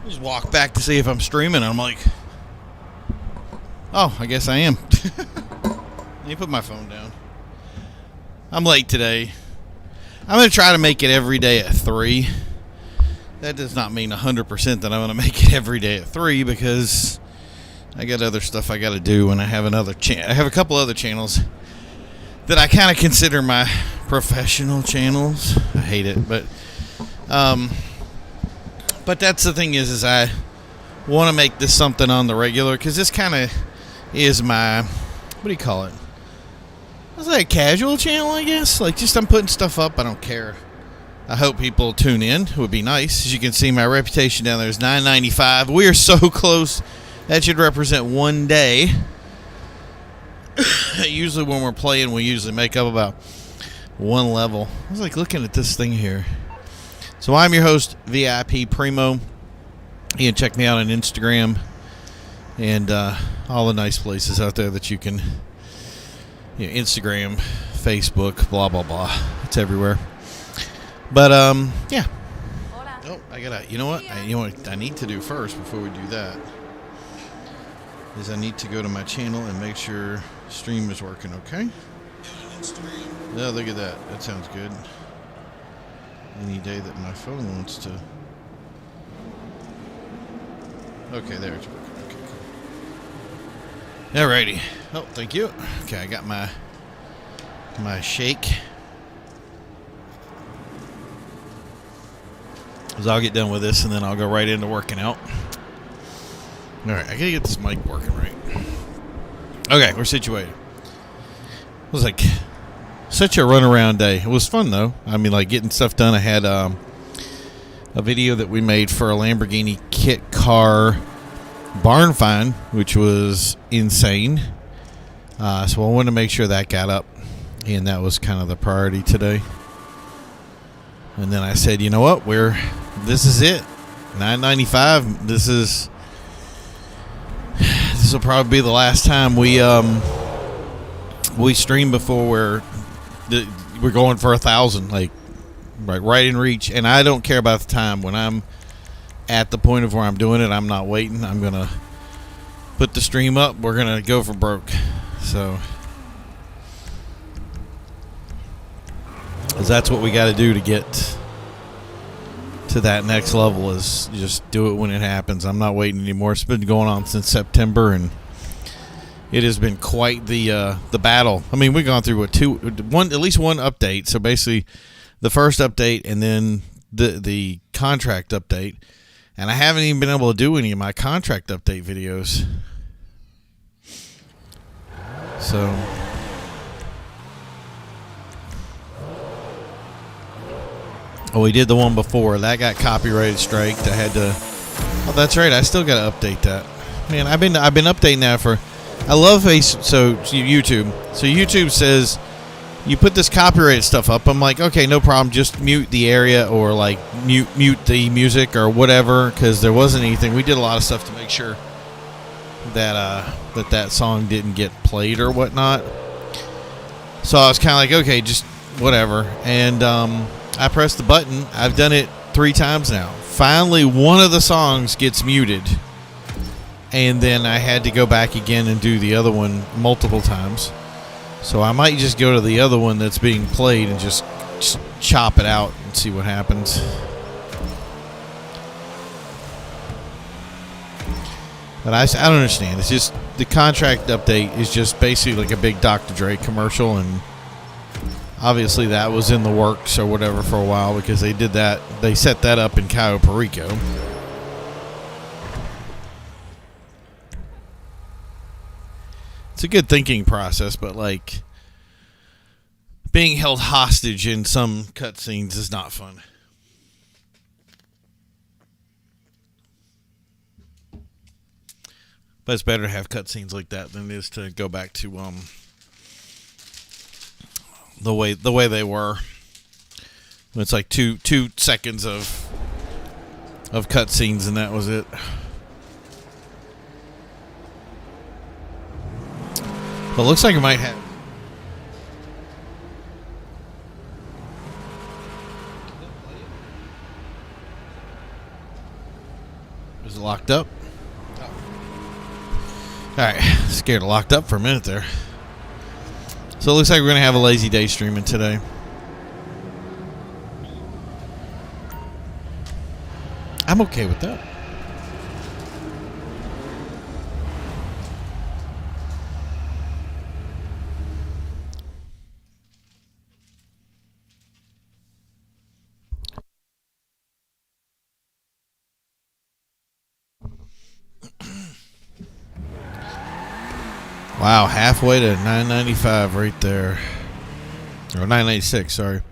Just walk back to see if I'm streaming, and I'm like, oh, I guess I am. Let me put my phone down. I'm late today. I'm going to try to make it every day at 3. That does not mean 100% that I'm going to make it every day at 3 because I got other stuff I got to do, and I have I have a couple other channels that I kind of consider my professional channels. I hate it, but that's the thing is I want to make this something on the regular because this kind of is my, what do you call it? It's like a casual channel, I guess. Like, just I'm putting stuff up. I don't care. I hope people tune in. It would be nice. As you can see, my reputation down there is 995. We are so close. That should represent one day. Usually when we're playing, we usually make up about one level. I was like looking at this thing here. So I'm your host, VIP Primo. You can check me out on Instagram and all the nice places out there that you can, Instagram, Facebook, blah, blah, blah. It's everywhere. But, yeah. Oh, you know what I need to do first before we do that is I need to go to my channel and make sure stream is working, okay? Oh, look at that. That sounds good. Any day that my phone wants to. Okay, there it's working. Okay, cool. Alrighty. Oh, thank you. Okay, I got my shake. So I'll get done with this and then I'll go right into working out. Alright, I gotta get this mic working right. Okay, we're situated. It was like such a runaround day. It was fun though. I mean, like getting stuff done. I had a video that we made for a Lamborghini kit car barn find, which was insane. So I wanted to make sure that got up, and that was kind of the priority today. And then I said, you know what? This is it. 995. This will probably be the last time we stream before we're going for 1,000, like right in reach. And I don't care about the time. When I'm at the point of where I'm doing it, I'm not waiting. I'm gonna put the stream up. We're gonna go for broke. So, 'cause that's what we got to do to get to that next level, is just do it when it happens. I'm not waiting anymore. It's been going on since September, and it has been quite the battle. I mean, we've gone through at least one update. So basically, the first update and then the contract update, and I haven't even been able to do any of my contract update videos. So. Oh, we did the one before. That got copyrighted striked. I had to. Oh, that's right. I still got to update that. Man, I've been updating that for. I love YouTube. So YouTube says you put this copyrighted stuff up. I'm like, okay, no problem. Just mute the area or like mute the music or whatever, because there wasn't anything. We did a lot of stuff to make sure that that song didn't get played or whatnot. So I was kind of like, okay, just whatever. And I pressed the button. I've done it 3 times now. Finally, one of the songs gets muted. And then I had to go back again and do the other one multiple times. So I might just go to the other one that's being played and just chop it out and see what happens. But I don't understand. It's just the contract update is just basically like a big Dr. Dre commercial, and obviously that was in the works or whatever for a while because they did that. They set that up in Cayo Perico. It's a good thinking process, but like being held hostage in some cutscenes is not fun. But it's better to have cutscenes like that than it is to go back to the way they were. It's like two seconds of cutscenes, and that was it. But it looks like it might have. Is it locked up? Alright, scared it locked up for a minute there. So it looks like we're going to have a lazy day streaming today. I'm okay with that. Wow, halfway to 995 right there. Or 996, sorry.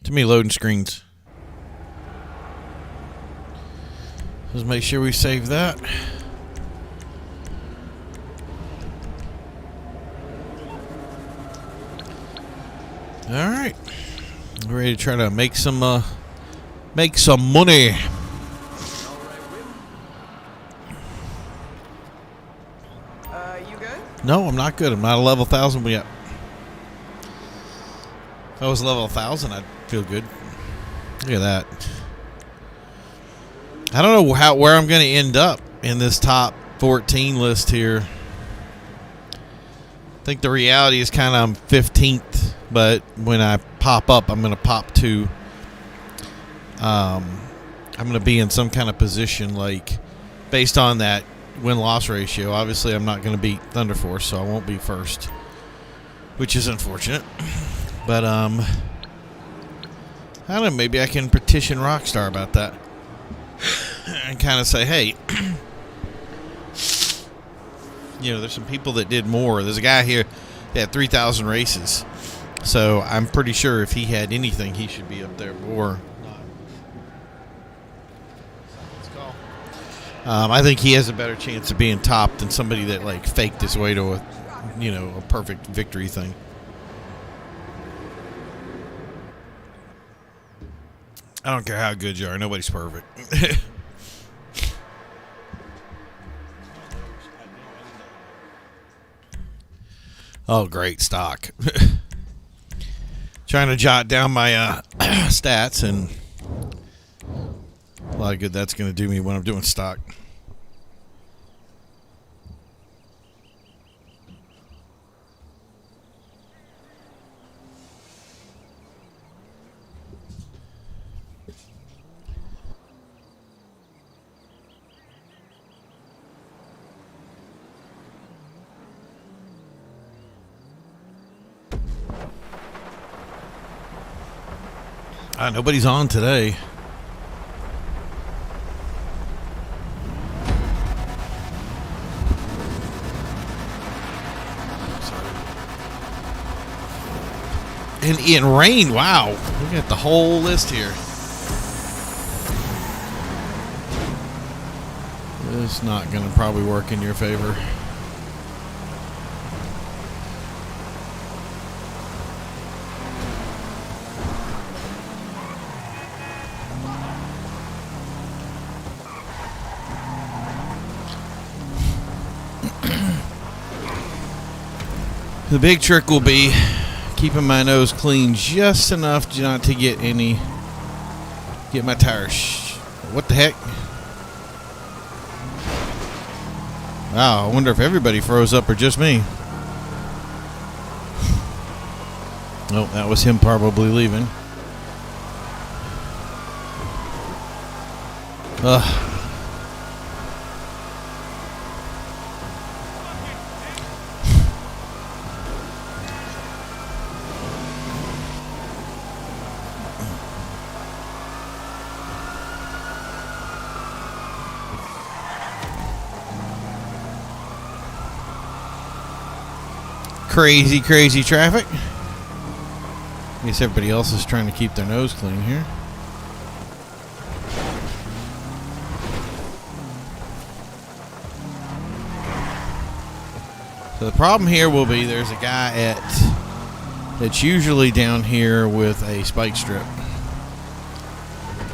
To me, loading screens. Let's make sure we save that. All right, we're ready to try to make some money. You good? No, I'm not good. I'm not a level 1,000 yet. If I was level 1,000, I'd feel good. Look at that. I don't know where I'm going to end up in this top 14 list here. I think the reality is kind of I'm 15th, but when I pop up, I'm going to pop to. I'm going to be in some kind of position, like based on that win-loss ratio. Obviously, I'm not going to beat Thunder Force, so I won't be first, which is unfortunate. But I don't know. Maybe I can petition Rockstar about that. And kind of say, hey, you know, there's some people that did more. There's a guy here that had 3,000 races. So I'm pretty sure if he had anything, he should be up there more. I think he has a better chance of being top than somebody that like faked his way to a perfect victory thing. I don't care how good you are. Nobody's perfect. Oh, great stock. Trying to jot down my stats, and a lot of good that's going to do me when I'm doing stock. Nobody's on today. And in rain, wow. Look at the whole list here. It's not going to probably work in your favor. The big trick will be keeping my nose clean just enough not to get my tires. What the heck? Wow, I wonder if everybody froze up or just me. Oh, that was him probably leaving. Ugh. Crazy traffic. I guess everybody else is trying to keep their nose clean here. So the problem here will be there's a guy at It's usually down here with a spike strip.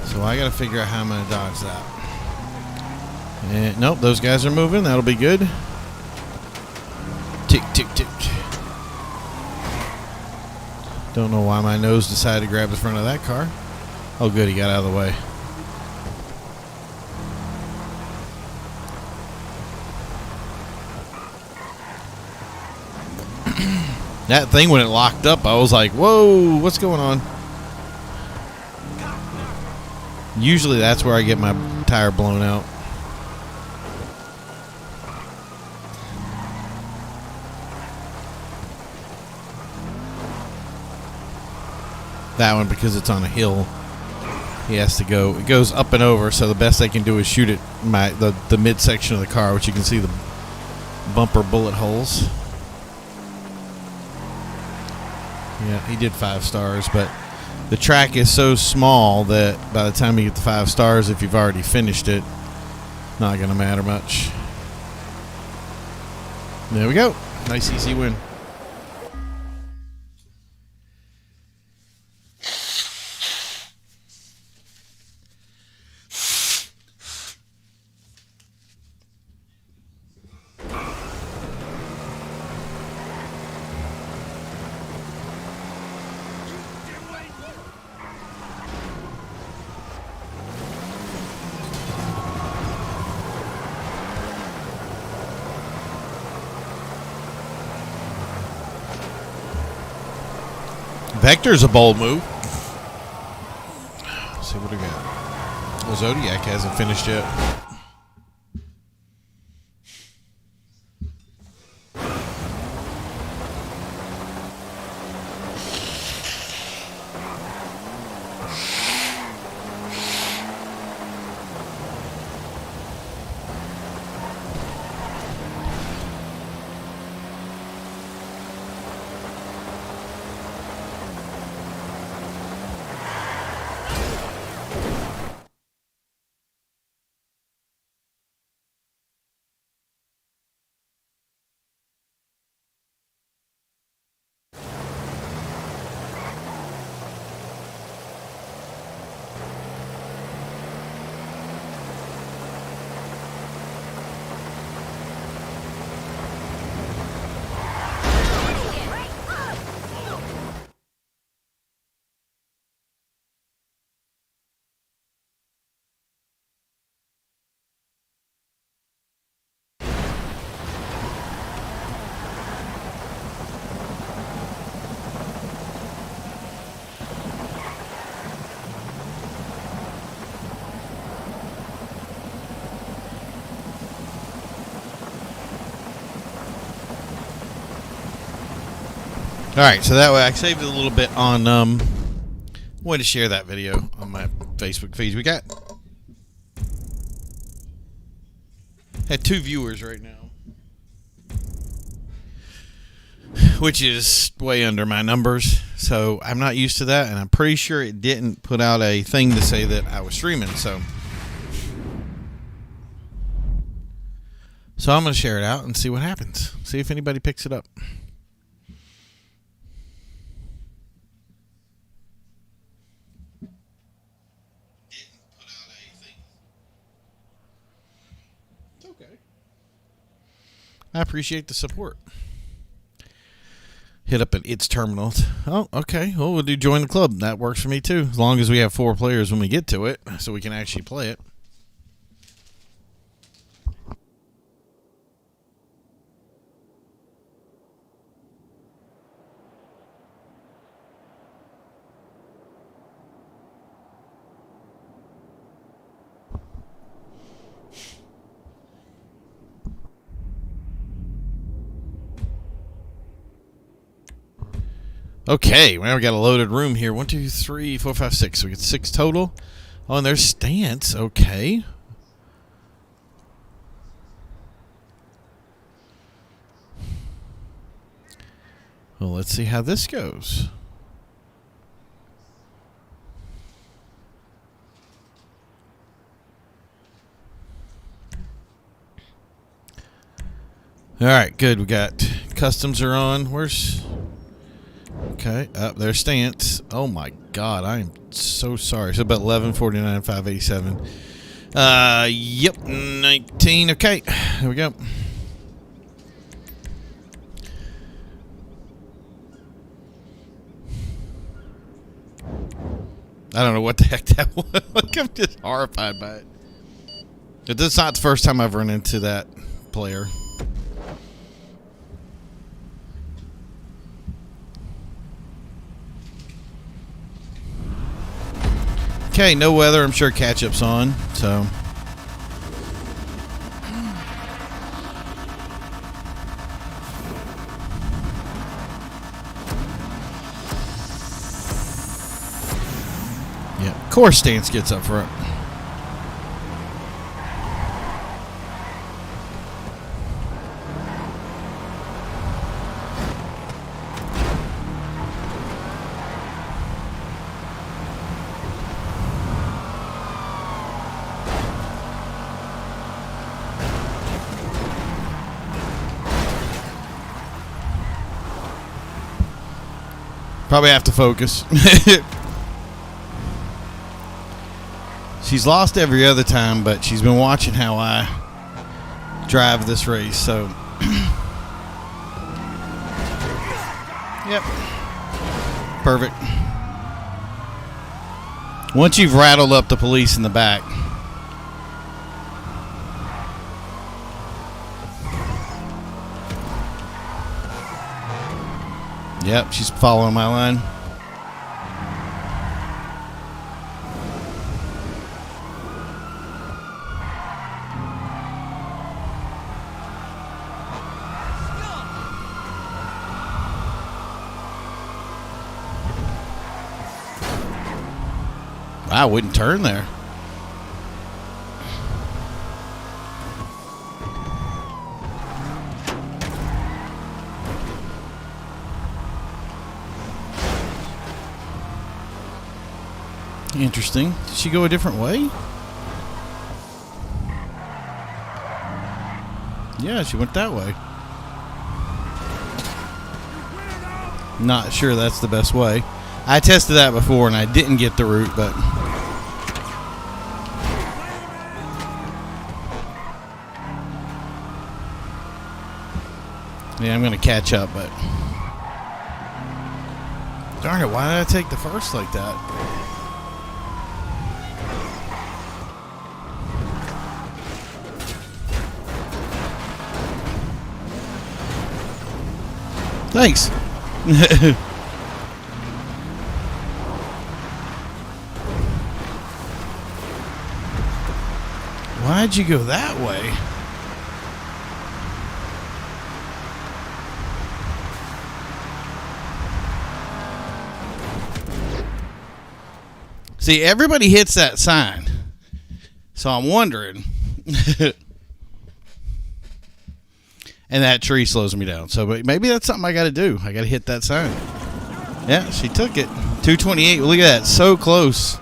So I got to figure out how I'm going to dodge that. And nope, those guys are moving. That'll be good. Tick, tick, tick. Don't know why my nose decided to grab the front of that car. Oh, good, he got out of the way. That thing, when it locked up, I was like, whoa, what's going on? Usually that's where I get my tire blown out. That one, because it's on a hill, he has to go. It goes up and over, so the best I can do is shoot it the midsection of the car, which you can see the bumper bullet holes. Yeah, he did 5 stars, but the track is so small that by the time you get the 5 stars, if you've already finished it, not going to matter much. There we go. Nice, easy win. Vector's a bold move. Let's see what we got. Well, Zodiac hasn't finished yet. Alright, so that way I saved it a little bit on, wanted to share that video on my Facebook feed. We got, had 2 viewers right now, which is way under my numbers, so I'm not used to that, and I'm pretty sure it didn't put out a thing to say that I was streaming, so I'm going to share it out and see what happens. See if anybody picks it up. I appreciate the support. Hit up at its terminals. Oh, okay. Well, we'll do join the club. That works for me too, as long as we have 4 players when we get to it, so we can actually play it. Okay, now we got a loaded room here. 1, 2, 3, 4, 5, 6. So we get 6 total. Oh, and there's Stance. Okay. Well, let's see how this goes. All right, good. We got customs are on. Where's Okay, up there's Stance. Oh my God, I am so sorry. So about 11:49, 587. Yep, 19. Okay, here we go. I don't know what the heck that was. I'm just horrified by it. But this is not the first time I've run into that player. Okay, no weather. I'm sure catch-up's on, so... Yeah, of course Stance gets up front. Probably have to focus. She's lost every other time, but she's been watching how I drive this race, so... Yep. Perfect. Once you've rattled up the police in the back... Yep, she's following my line. I wouldn't turn there. Interesting. Did she go a different way? Yeah, she went that way. Not sure that's the best way. I tested that before and I didn't get the route, but... Yeah, I'm going to catch up, but... Darn it, why did I take the first like that? Thanks. Why'd you go that way? See, everybody hits that sign. So I'm wondering. And that tree slows me down. So maybe that's something I got to do. I got to hit that sign. Yeah, she took it. 228. Look at that. So close.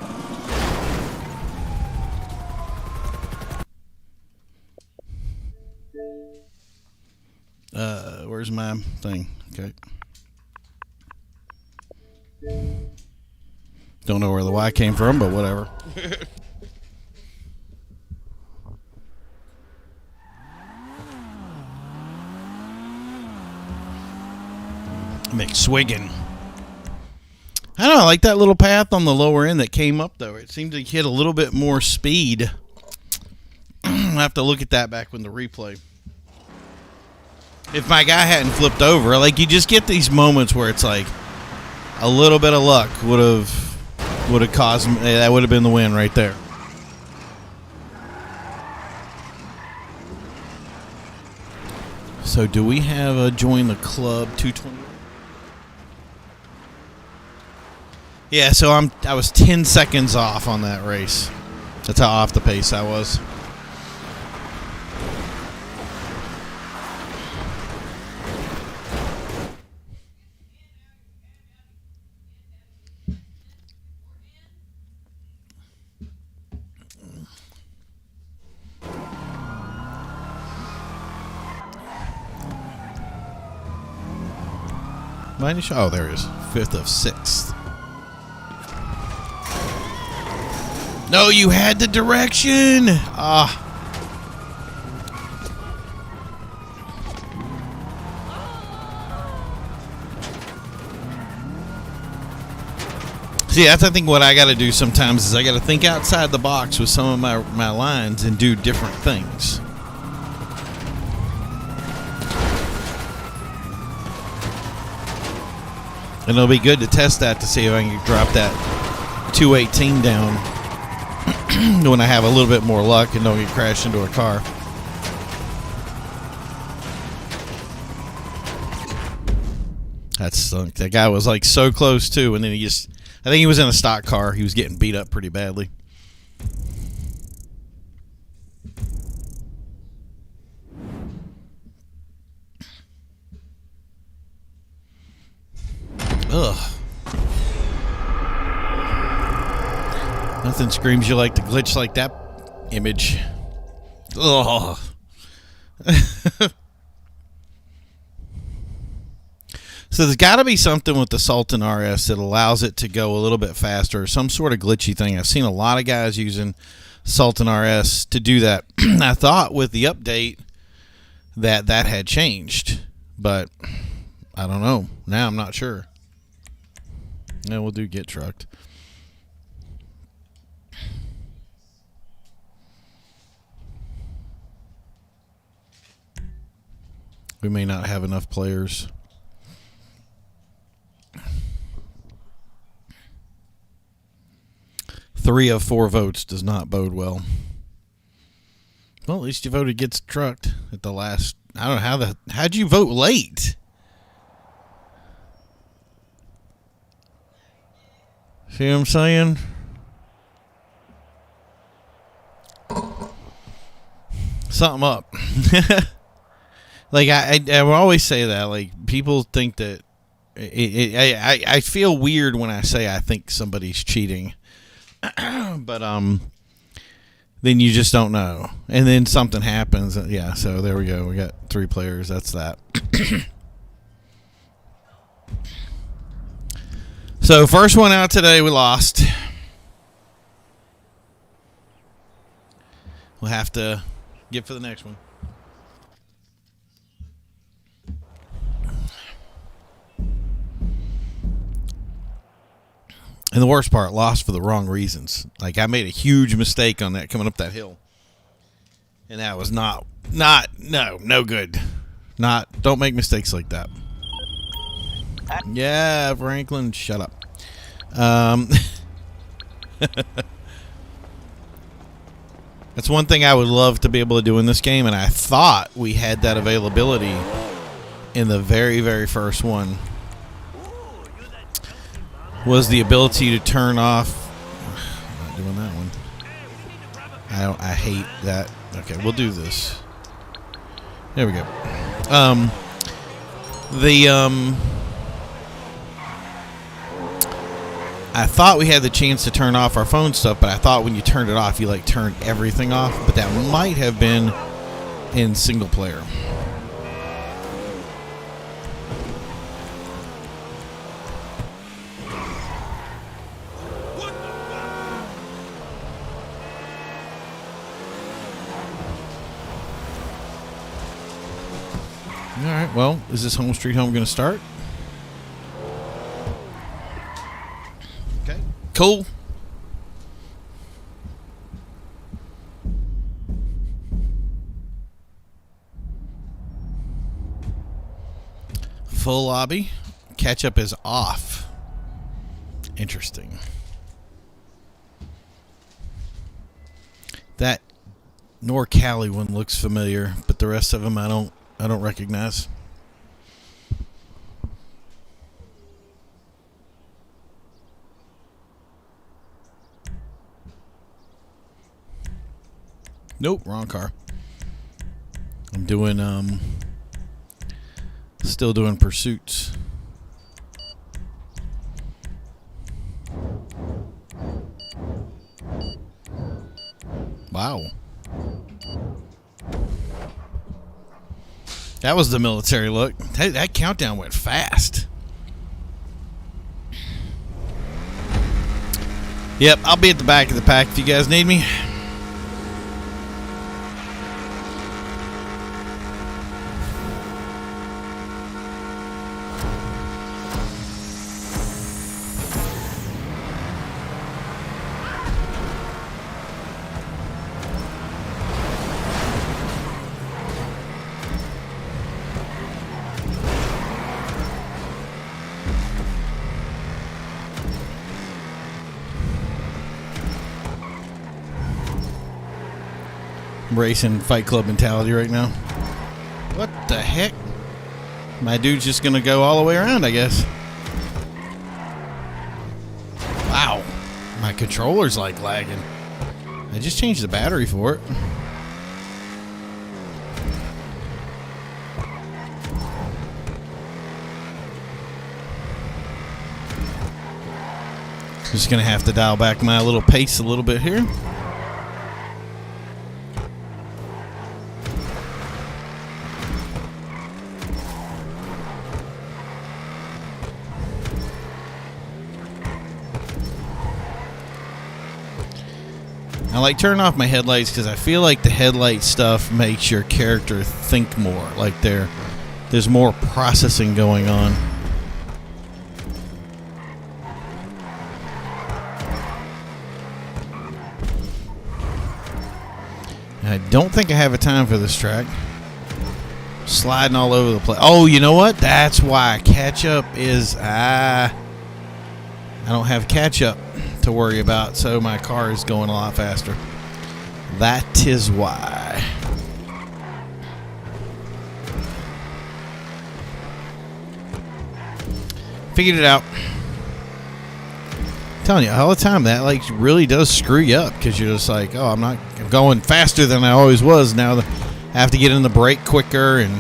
Where's my thing? Okay. Don't know where the Y came from, but whatever. McSwiggin. I don't know, I like that little path on the lower end that came up, though. It seemed to hit a little bit more speed. I'll have to look at that back when the replay. If my guy hadn't flipped over, like, you just get these moments where it's like a little bit of luck would have caused me, that would have been the win right there. So do we have a join the club 220? Yeah, so I was 10 seconds off on that race. That's how off the pace I was. Minus. Oh, there it is. 5th of 6th. No, you had the direction. See, that's I think what I got to do sometimes is I got to think outside the box with some of my lines and do different things. And it'll be good to test that to see if I can drop that 218 down when I have a little bit more luck and don't get crashed into a car. That stunk. That guy was like so close too, and then I think he was in a stock car. He was getting beat up pretty badly. Ugh. Nothing screams you like the glitch like that image. Ugh. So there's got to be something with the Sultan RS that allows it to go a little bit faster, some sort of glitchy thing. I've seen a lot of guys using Sultan RS to do that. I thought with the update that had changed, but I don't know. Now I'm not sure. Yeah, we'll do get trucked. We may not have enough players. Three of 4 votes does not bode well. Well, at least you voted gets trucked at the last. I don't know how'd you vote late? See what I'm saying? Something up. Like I will always say that. Like people think that I feel weird when I say I think somebody's cheating. But then you just don't know, and then something happens. Yeah, so there we go. We got 3 players. That's that. So first one out today, we lost. We'll have to get for the next one. And the worst part, lost for the wrong reasons. Like, I made a huge mistake on that coming up that hill. And that was no good. Don't make mistakes like that. Yeah, Franklin, shut up. That's one thing I would love to be able to do in this game, and I thought we had that availability in the very, very first one. Was the ability to turn off. I'm not doing that one. I hate that. Okay, we'll do this. There we go. I thought we had the chance to turn off our phone stuff, but I thought when you turned it off, you like turned everything off. But that might have been in single player. All right, well, is this home street home going to start? Okay, cool. Full lobby. Catch-up is off. Interesting. That NorCali one looks familiar, but the rest of them I don't recognize. Nope, wrong car. I'm doing still doing pursuits. Wow. That was the military look. That countdown went fast. Yep, I'll be at the back of the pack if you guys need me. Racing Fight Club mentality right now. What the heck? My dude's just gonna go all the way around, I guess. Wow. My controller's like lagging. I just changed the battery for it. Just gonna have to dial back my little pace a little bit here. I like turning off my headlights because I feel like the headlight stuff makes your character think more. Like there's more processing going on. I don't think I have a time for this track. Sliding all over the place. Oh, you know what? That's why catch-up is... I don't have catch-up to worry about, so my car is going a lot faster. That is why. Figured it out. I'm telling you all the time, that like really does screw you up because you're just like, oh, I'm going faster than I always was. Now I have to get in the brake quicker, and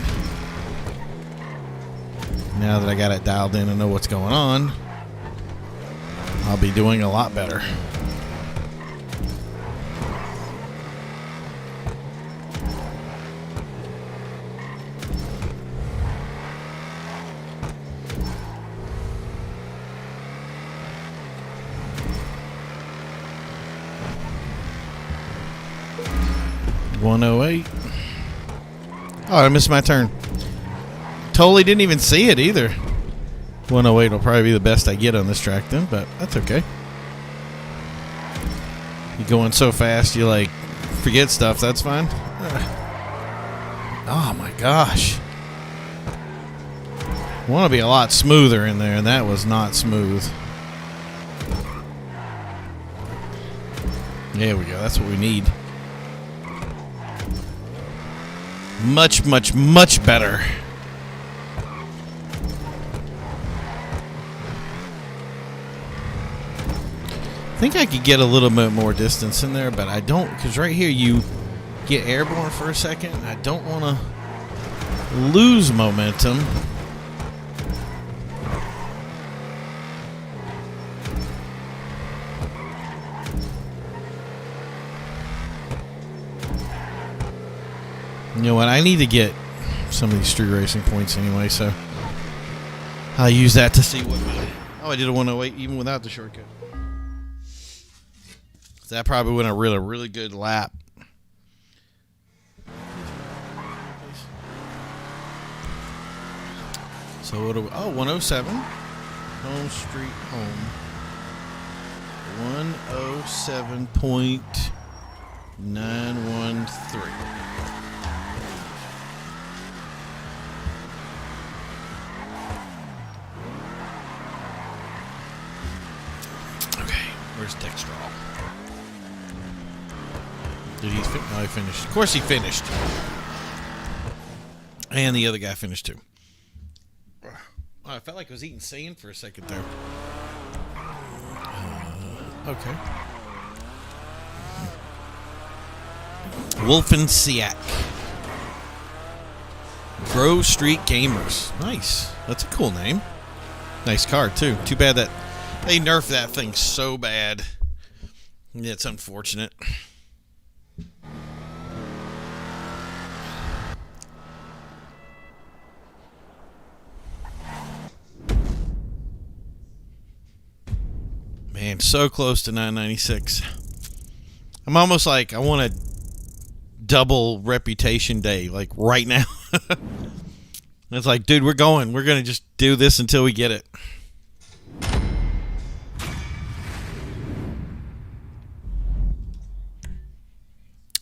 now that I got it dialed in and know what's going on, I'll be doing a lot better. .108. Oh, I missed my turn. Totally didn't even see it either. 108 will probably be the best I get on this track then, but that's okay. You're going so fast, you like forget stuff. That's fine. Oh my gosh. I want to be a lot smoother in there, and that was not smooth. There we go. That's what we need. Much, much, much better. I think I could get a little bit more distance in there, but I don't, because right here you get airborne for a second. I don't want to lose momentum. You know what? I need to get some of these street racing points anyway, so I'll use that to see what. Oh, I did a 108 even without the shortcut. That probably went a really good lap. So what do we, 107. Home street home. 107.913. Where's Dexter? Did he finish? No, he finished. Of course he finished. And the other guy finished too. Oh, I felt like I was eating sand for a second there. Okay. Wolf and Siak. Grove Street Gamers. Nice. That's a cool name. Nice car too. Too bad that they nerfed that thing so bad. It's unfortunate. Man, so close to 996. I'm almost like I want a double reputation day, like right now. It's like, dude, we're going to just do this until we get it.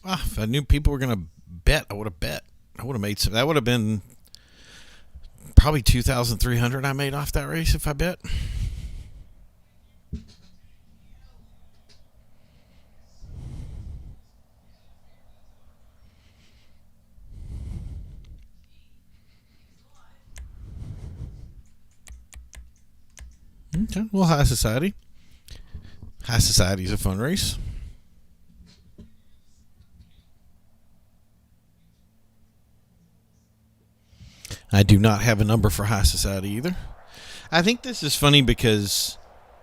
If I knew people were going to bet, I would have bet. I would have made some. That would have been probably 2,300 I made off that race if I bet. Okay, well, High Society. High Society is a fun race. I do not have a number for High Society either. I think this is funny because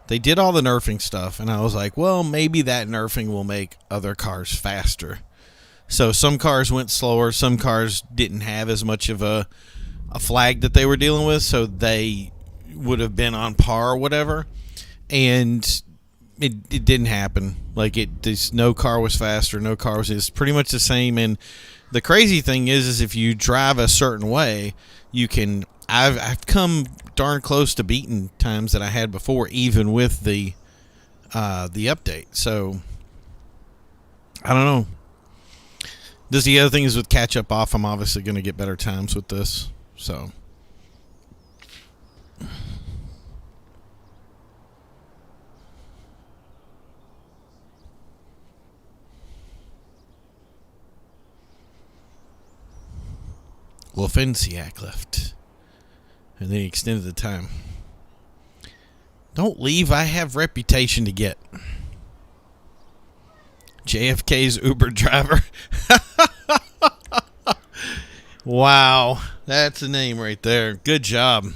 they did all the nerfing stuff, and I was like, well, maybe that nerfing will make other cars faster. So some cars went slower, some cars didn't have as much of a flag that they were dealing with, so they would have been on par or whatever. And it didn't happen. Like, no car was faster, no car was, it's pretty much the same. And the crazy thing is if you drive a certain way, you can. I've come darn close to beating times that I had before, even with the update. So I don't know. The other thing is with catch up off, I'm obviously going to get better times with this. So. Wolfensiak left. And then he extended the time. Don't leave. I have reputation to get. JFK's Uber driver. Wow. That's a name right there. Good job.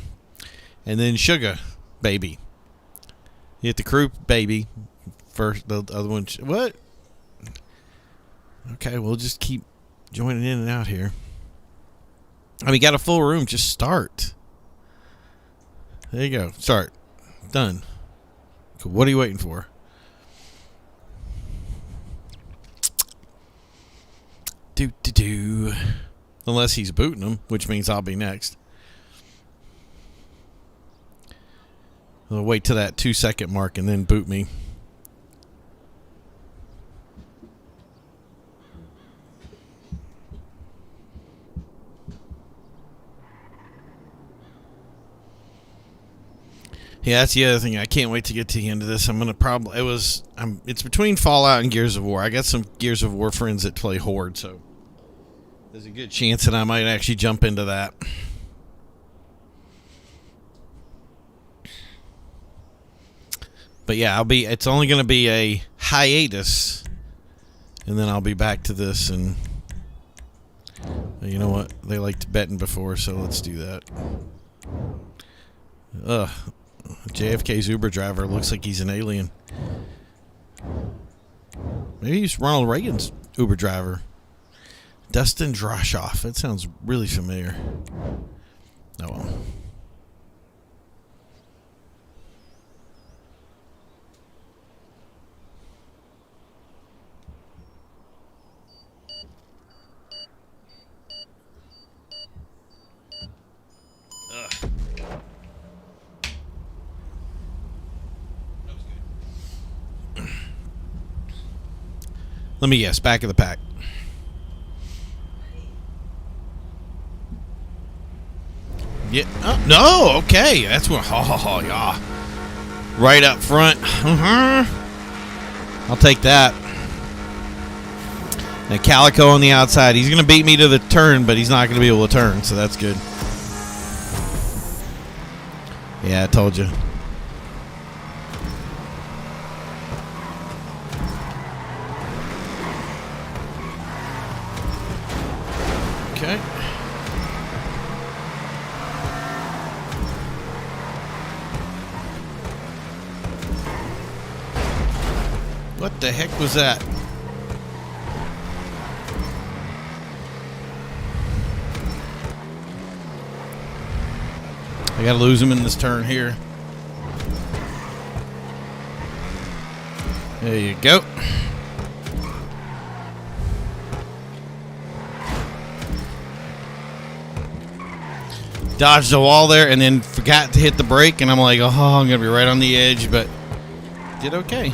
And then Sugar Baby. You hit the crew baby. First, the other one. What? Okay, we'll just keep joining in and out here. I mean, got a full room. Just start. There you go. Start. Done. Cool. What are you waiting for? Do. Unless he's booting them, which means I'll be next. I'll wait till that 2-second mark and then boot me. Yeah, that's the other thing. I can't wait to get to the end of this. I'm gonna probably. It's between Fallout and Gears of War. I got some Gears of War friends that play Horde, so there's a good chance that I might actually jump into that. But yeah, it's only gonna be a hiatus, and then I'll be back to this. And you know what? They liked betting before, so let's do that. JFK's Uber driver looks like he's an alien. Maybe he's Ronald Reagan's Uber driver. Dustin Droshoff. That sounds really familiar. Oh well. Let me guess, back of the pack. Yeah. Oh, no, okay. That's what. Oh, yeah. Right up front. I'll take that. And Calico on the outside. He's going to beat me to the turn, but he's not going to be able to turn, so that's good. Yeah, I told you. Okay. What the heck was that? I gotta lose him in this turn here. There you go. Dodged the wall there and then forgot to hit the brake, and I'm like, oh, I'm going to be right on the edge, but did okay.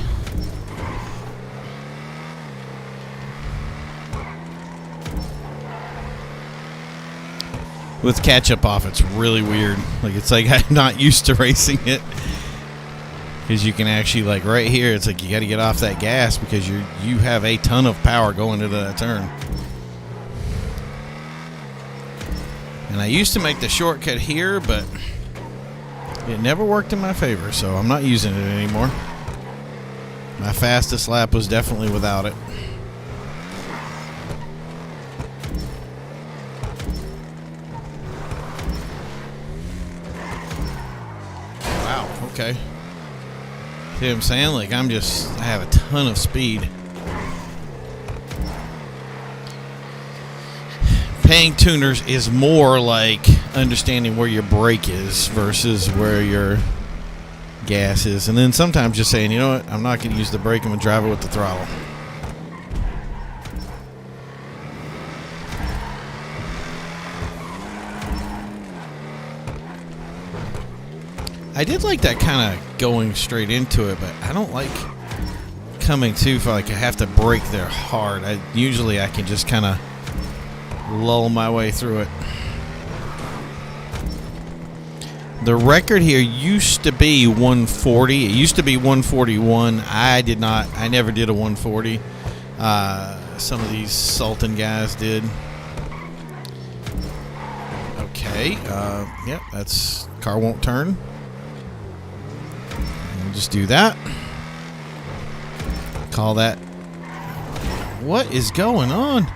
With catch-up off, it's really weird. Like, it's like I'm not used to racing it. Because you can actually, like, right here, it's like you got to get off that gas because you have a ton of power going into that turn. And I used to make the shortcut here, but it never worked in my favor, so I'm not using it anymore. My fastest lap was definitely without it. Wow, okay. See what I'm saying? Like, I have a ton of speed. Paying tuners is more like understanding where your brake is versus where your gas is. And then sometimes just saying, you know what, I'm not going to use the brake, I'm going to drive it with the throttle. I did like that kind of going straight into it, but I don't like coming too far. Like I have to brake there hard. Usually I can just kind of lull my way through it. The record here used to be 140. It used to be 141. I never did a 140. Some of these Sultan guys did. Okay. Yep, that's car won't turn. We'll just do that. Call that. What is going on?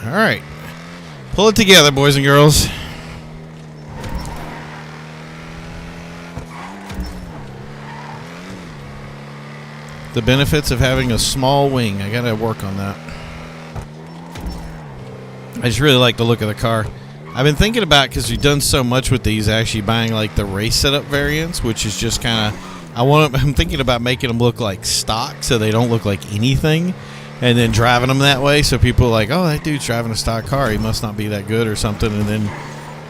All right. Pull it together, boys and girls. The benefits of having a small wing. I gotta work on that. I just really like the look of the car. I've been thinking about, because we've done so much with these, actually buying like the race setup variants, which is just kind of, I'm thinking about making them look like stock so they don't look like anything, and then driving them that way so people are like, oh, that dude's driving a stock car, he must not be that good or something, and then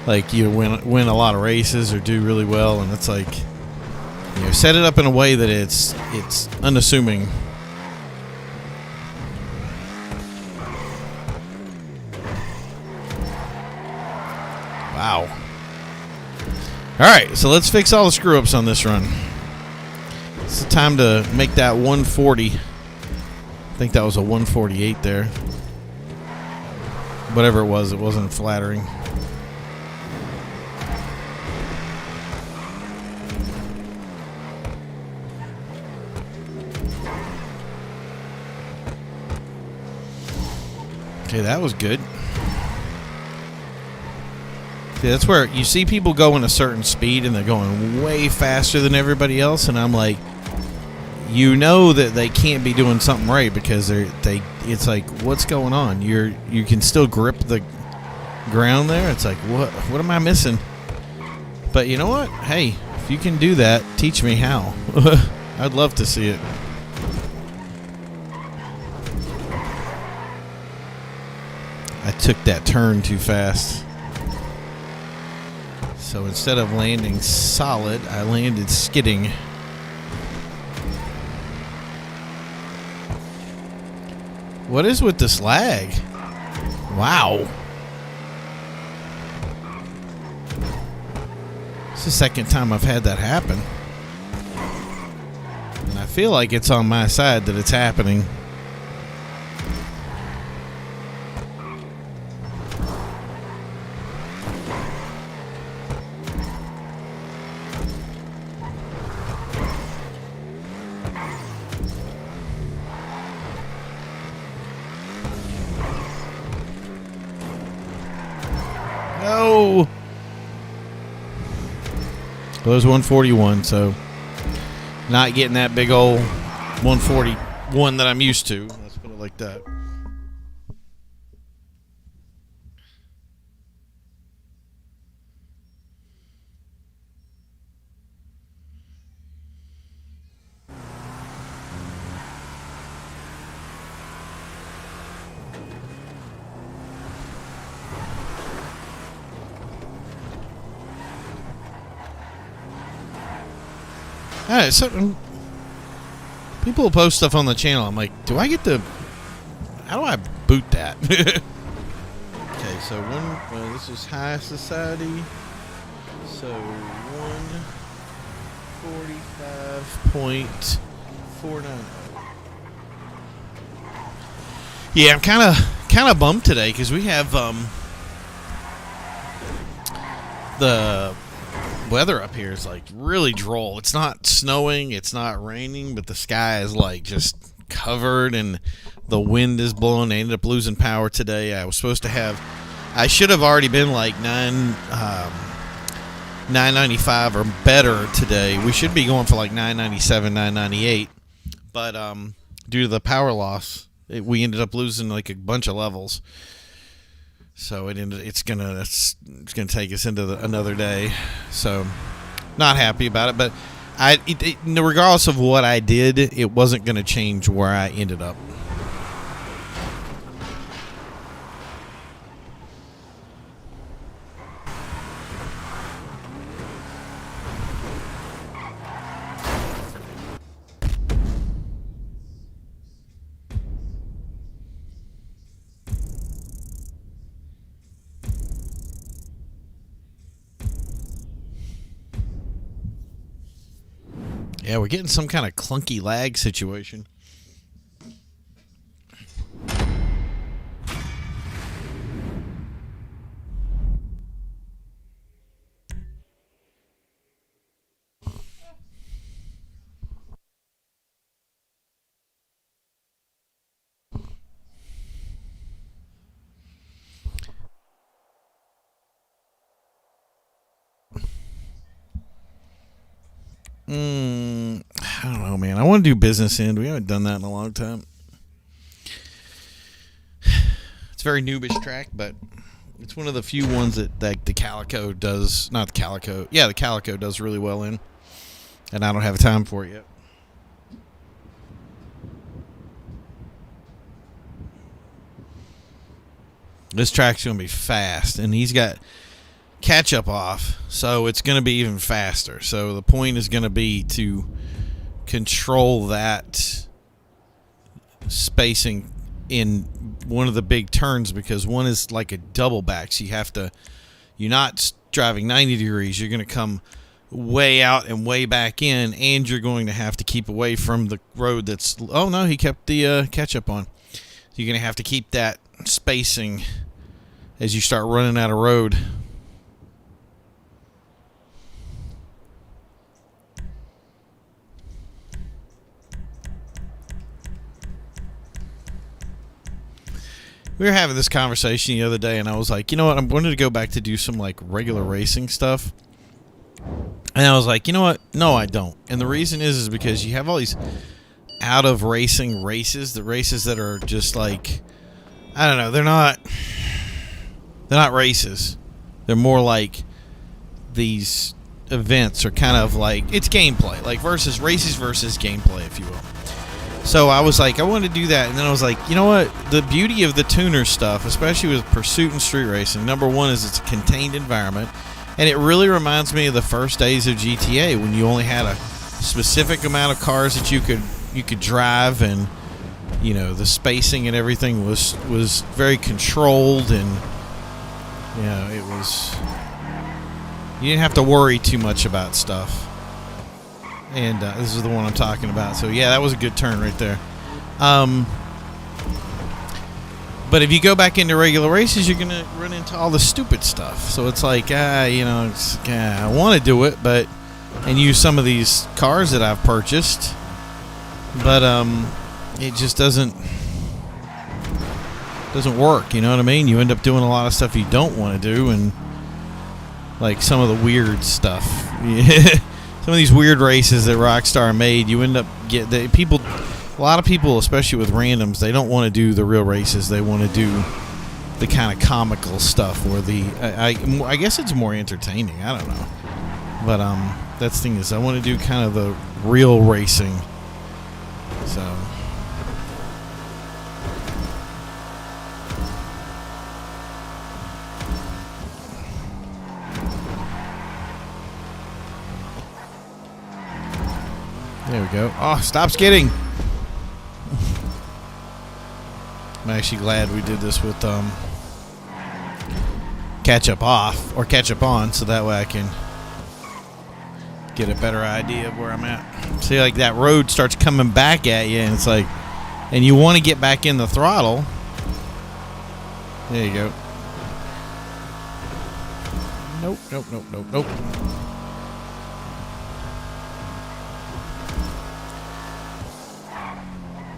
like you win a lot of races or do really well, and it's like, you know, set it up in a way that it's unassuming. Wow. All right, so let's fix all the screw ups on this run. It's the time to make that 140. I think that was a 148 there. Whatever it wasn't flattering. Okay, that was good. See, that's where you see people going a certain speed and they're going way faster than everybody else, and I'm like, you know that they can't be doing something right because it's like, what's going on? You can still grip the ground there. It's like, what am I missing? But you know what? Hey, if you can do that, teach me how. I'd love to see it. I took that turn too fast. So instead of landing solid, I landed skidding. What is with this lag? Wow. It's the second time I've had that happen. And I feel like it's on my side that it's happening. No. Well, it was 141, so not getting that big old 141 that I'm used to. Let's put it like that. All right, so people will post stuff on the channel. I'm like, do I get the? How do I boot that? Okay, so this is high society. So 145.49. Yeah, I'm kind of bummed today because we have the weather up here is like really droll. It's not snowing, it's not raining, but the sky is like just covered and the wind is blowing. I ended up losing power today. I should have already been like 995 or better today. We should be going for like 997, 998, but due to the power loss, we ended up losing like a bunch of levels. So it's gonna take us into another day. So not happy about it, but regardless of what I did, it wasn't gonna change where I ended up. Yeah, we're getting some kind of clunky lag situation. I don't know, man. I want to do business end. We haven't done that in a long time. It's a very noobish track, but it's one of the few ones that the Calico does. Not the Calico. Yeah, the Calico does really well in. And I don't have time for it yet. This track's going to be fast, and he's got catch up off, so it's going to be even faster. So the point is going to be to control that spacing in one of the big turns, because one is like a double back, so you're not driving 90 degrees, you're going to come way out and way back in, and you're going to have to keep away from the road that's, oh no, he kept the catch up on. You're going to have to keep that spacing as you start running out of road. We were having this conversation the other day, and I was like, you know what, I'm going to go back to do some like regular racing stuff. And I was like, you know what, no, I don't. And the reason is because you have all these out of racing races, the races that are just like, I don't know, they're not races. They're more like these events are kind of like, it's gameplay, like races versus gameplay, if you will. So I was like, I want to do that. And then I was like, you know what? The beauty of the tuner stuff, especially with Pursuit and street racing, number one is it's a contained environment. And it really reminds me of the first days of GTA when you only had a specific amount of cars that you could drive, and you know, the spacing and everything was very controlled, and you know, you didn't have to worry too much about stuff. And this is the one I'm talking about. So yeah, that was a good turn right there. But if you go back into regular races, you're gonna run into all the stupid stuff. So it's like, I want to do it, and use some of these cars that I've purchased, but it just doesn't work. You know what I mean? You end up doing a lot of stuff you don't want to do, and like some of the weird stuff. Some of these weird races that Rockstar made, you end up a lot of people, especially with randoms, they don't want to do the real races. They want to do the kind of comical stuff, where I guess it's more entertaining. I don't know, but that's the thing is, I want to do kind of the real racing. So. There we go. Oh, stop skidding. I'm actually glad we did this with catch up off or catch up on, so that way I can get a better idea of where I'm at. See, like that road starts coming back at you, and it's like, and you want to get back in the throttle. There you go. Nope, nope, nope, nope, nope.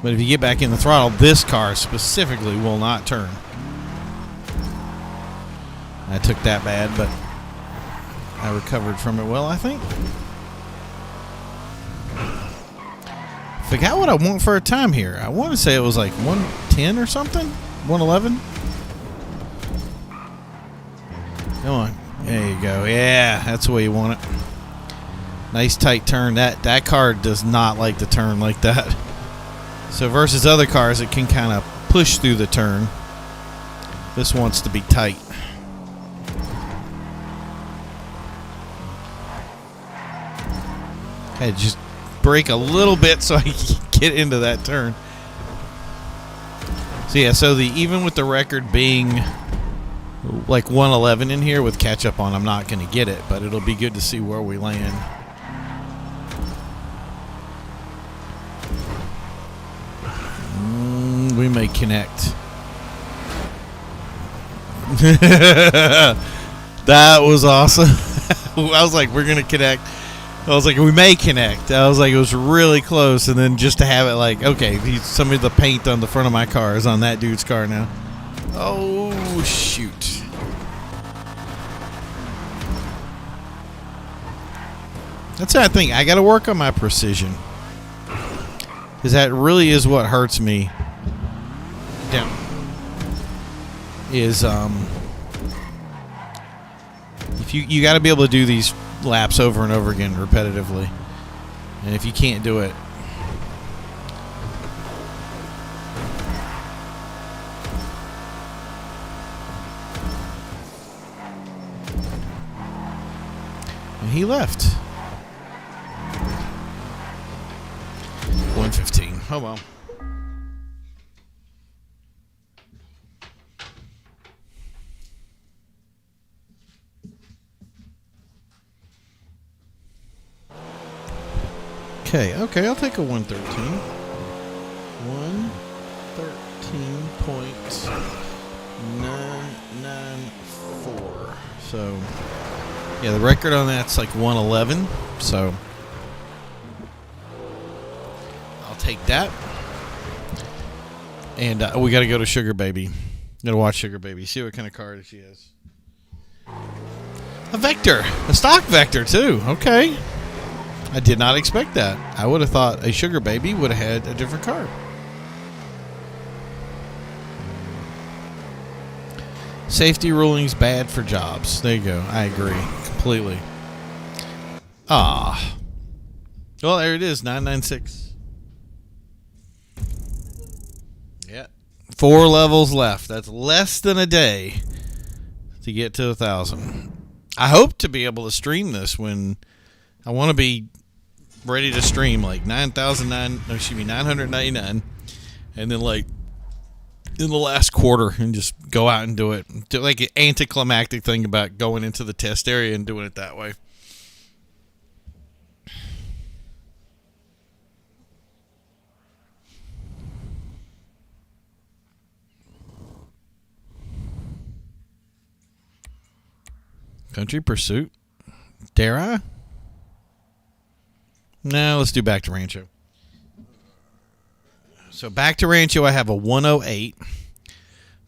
But if you get back in the throttle, this car specifically will not turn. I took that bad, but I recovered from it well, I think. Forgot what I want for a time here. I want to say it was like 110 or something? 111? Come on. There you go. Yeah, that's the way you want it. Nice tight turn. That car does not like to turn like that. So versus other cars, it can kind of push through the turn. This wants to be tight. Had to just brake a little bit so I can get into that turn. So yeah, so even with the record being like 111 in here with catch up on, I'm not going to get it, but it'll be good to see where we land. We may connect. That was awesome. I was like, we're going to connect. I was like, we may connect. I was like, it was really close. And then just to have it like, okay, some of the paint on the front of my car is on that dude's car now. Oh, shoot. That's what I think. I got to work on my precision. Because that really is what hurts me. Down. Is, if you got to be able to do these laps over and over again repetitively. And if you can't do it, and he left. 115. Oh well. Okay, I'll take a 113. 113.994. So, yeah, the record on that's like 111. So, I'll take that. And we got to go to Sugar Baby. Got to watch Sugar Baby. See what kind of car she has. A Vector. A stock Vector, too. Okay. I did not expect that. I would have thought a Sugar Baby would have had a different car. Safety rulings bad for jobs. There you go. I agree completely. Ah. Well, there it is. 996. Yeah. 4 levels left. That's less than a day to get to 1,000. I hope to be able to stream this when I want to be ready to stream like 999, and then like in the last quarter and just go out and do it. Do like an anticlimactic thing about going into the test area and doing it that way. Country Pursuit? Dare I? No, let's do Back to Rancho. So Back to Rancho, I have a 108,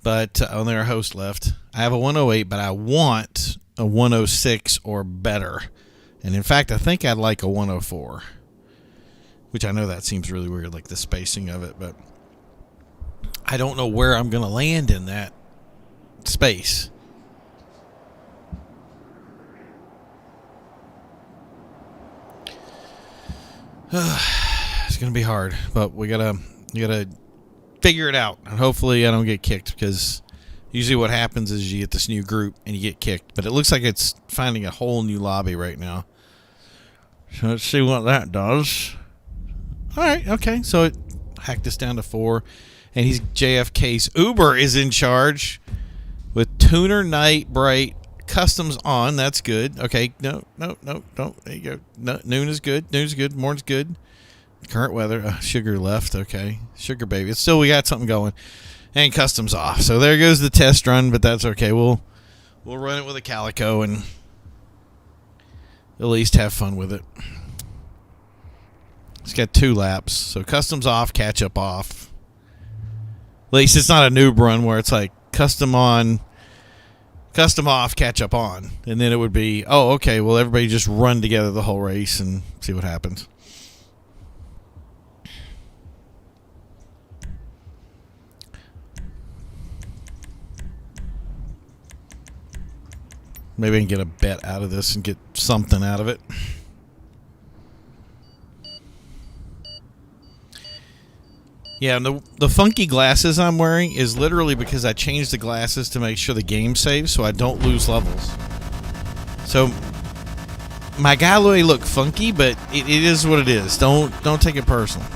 but only our host left. I have a 108, but I want a 106 or better. And in fact, I think I'd like a 104, which I know that seems really weird, like the spacing of it, but I don't know where I'm going to land in that space. It's gonna be hard, but we gotta figure it out, and hopefully I don't get kicked, because usually what happens is you get this new group and you get kicked. But it looks like it's finding a whole new lobby right now. So let's see what that does. All right, okay. So it hacked this down to 4, and he's JFK's Uber is in charge with tuner, night, bright, customs on. That's good. Okay, no, don't. There you go. No, noon is good. Noon's good. Morning's good. Current weather. Sugar left. Okay, sugar baby. It's still we got something going, and customs off. So there goes the test run, but that's okay. We'll run it with a Calico and at least have fun with it. It's got 2 laps, so customs off, catch up off. At least it's not a noob run where it's like custom on, custom off, catch up on. And then it would be, oh, okay, well, everybody just run together the whole race and see what happens. Maybe I can get a bet out of this and get something out of it. Yeah, and the funky glasses I'm wearing is literally because I changed the glasses to make sure the game saves so I don't lose levels. So my guy may look funky, but it is what it is. Don't take it personal.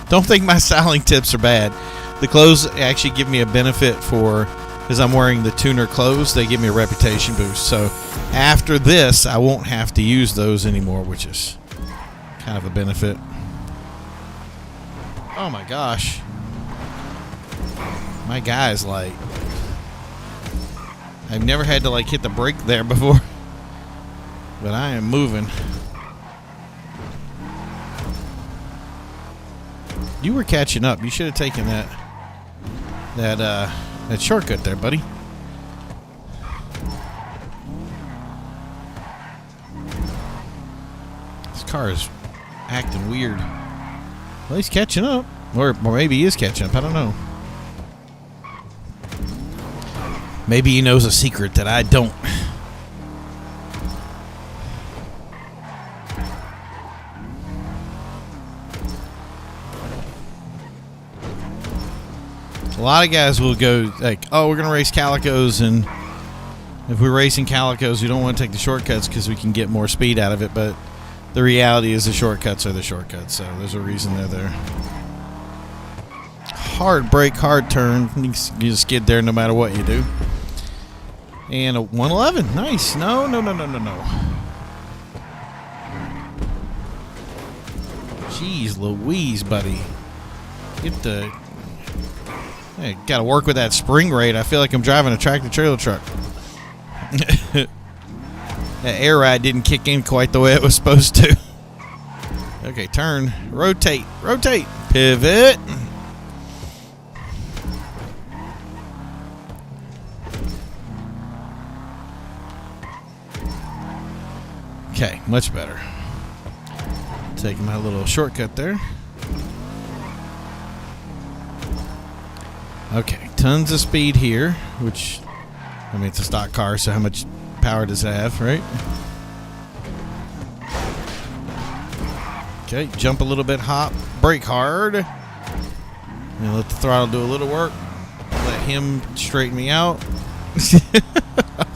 Don't think my styling tips are bad. The clothes actually give me a benefit for, because I'm wearing the tuner clothes, they give me a reputation boost. So after this, I won't have to use those anymore, which is kind of a benefit. Oh my gosh. My guy's like, I've never had to like hit the brake there before. But I am moving. You were catching up. You should have taken that shortcut there, buddy. This car is acting weird. Well, he's catching up. Or maybe he is catching up. I don't know. Maybe he knows a secret that I don't. A lot of guys will go like, oh, we're going to race Calicos, and if we're racing Calicos, we don't want to take the shortcuts because we can get more speed out of it, but the reality is the shortcuts are the shortcuts, so there's a reason they're there. Hard brake, hard turn. You just skid there no matter what you do. And a 111. Nice. No. Jeez Louise, buddy. Get the... Hey, got to work with that spring rate. I feel like I'm driving a tractor-trailer truck. That air ride didn't kick in quite the way it was supposed to. Okay, turn. Rotate. Pivot. Okay, much better. Taking my little shortcut there. Okay, tons of speed here, which, I mean, it's a stock car, so how much power does it have, right? Okay, jump a little bit, hop, brake hard. And let the throttle do a little work. Let him straighten me out.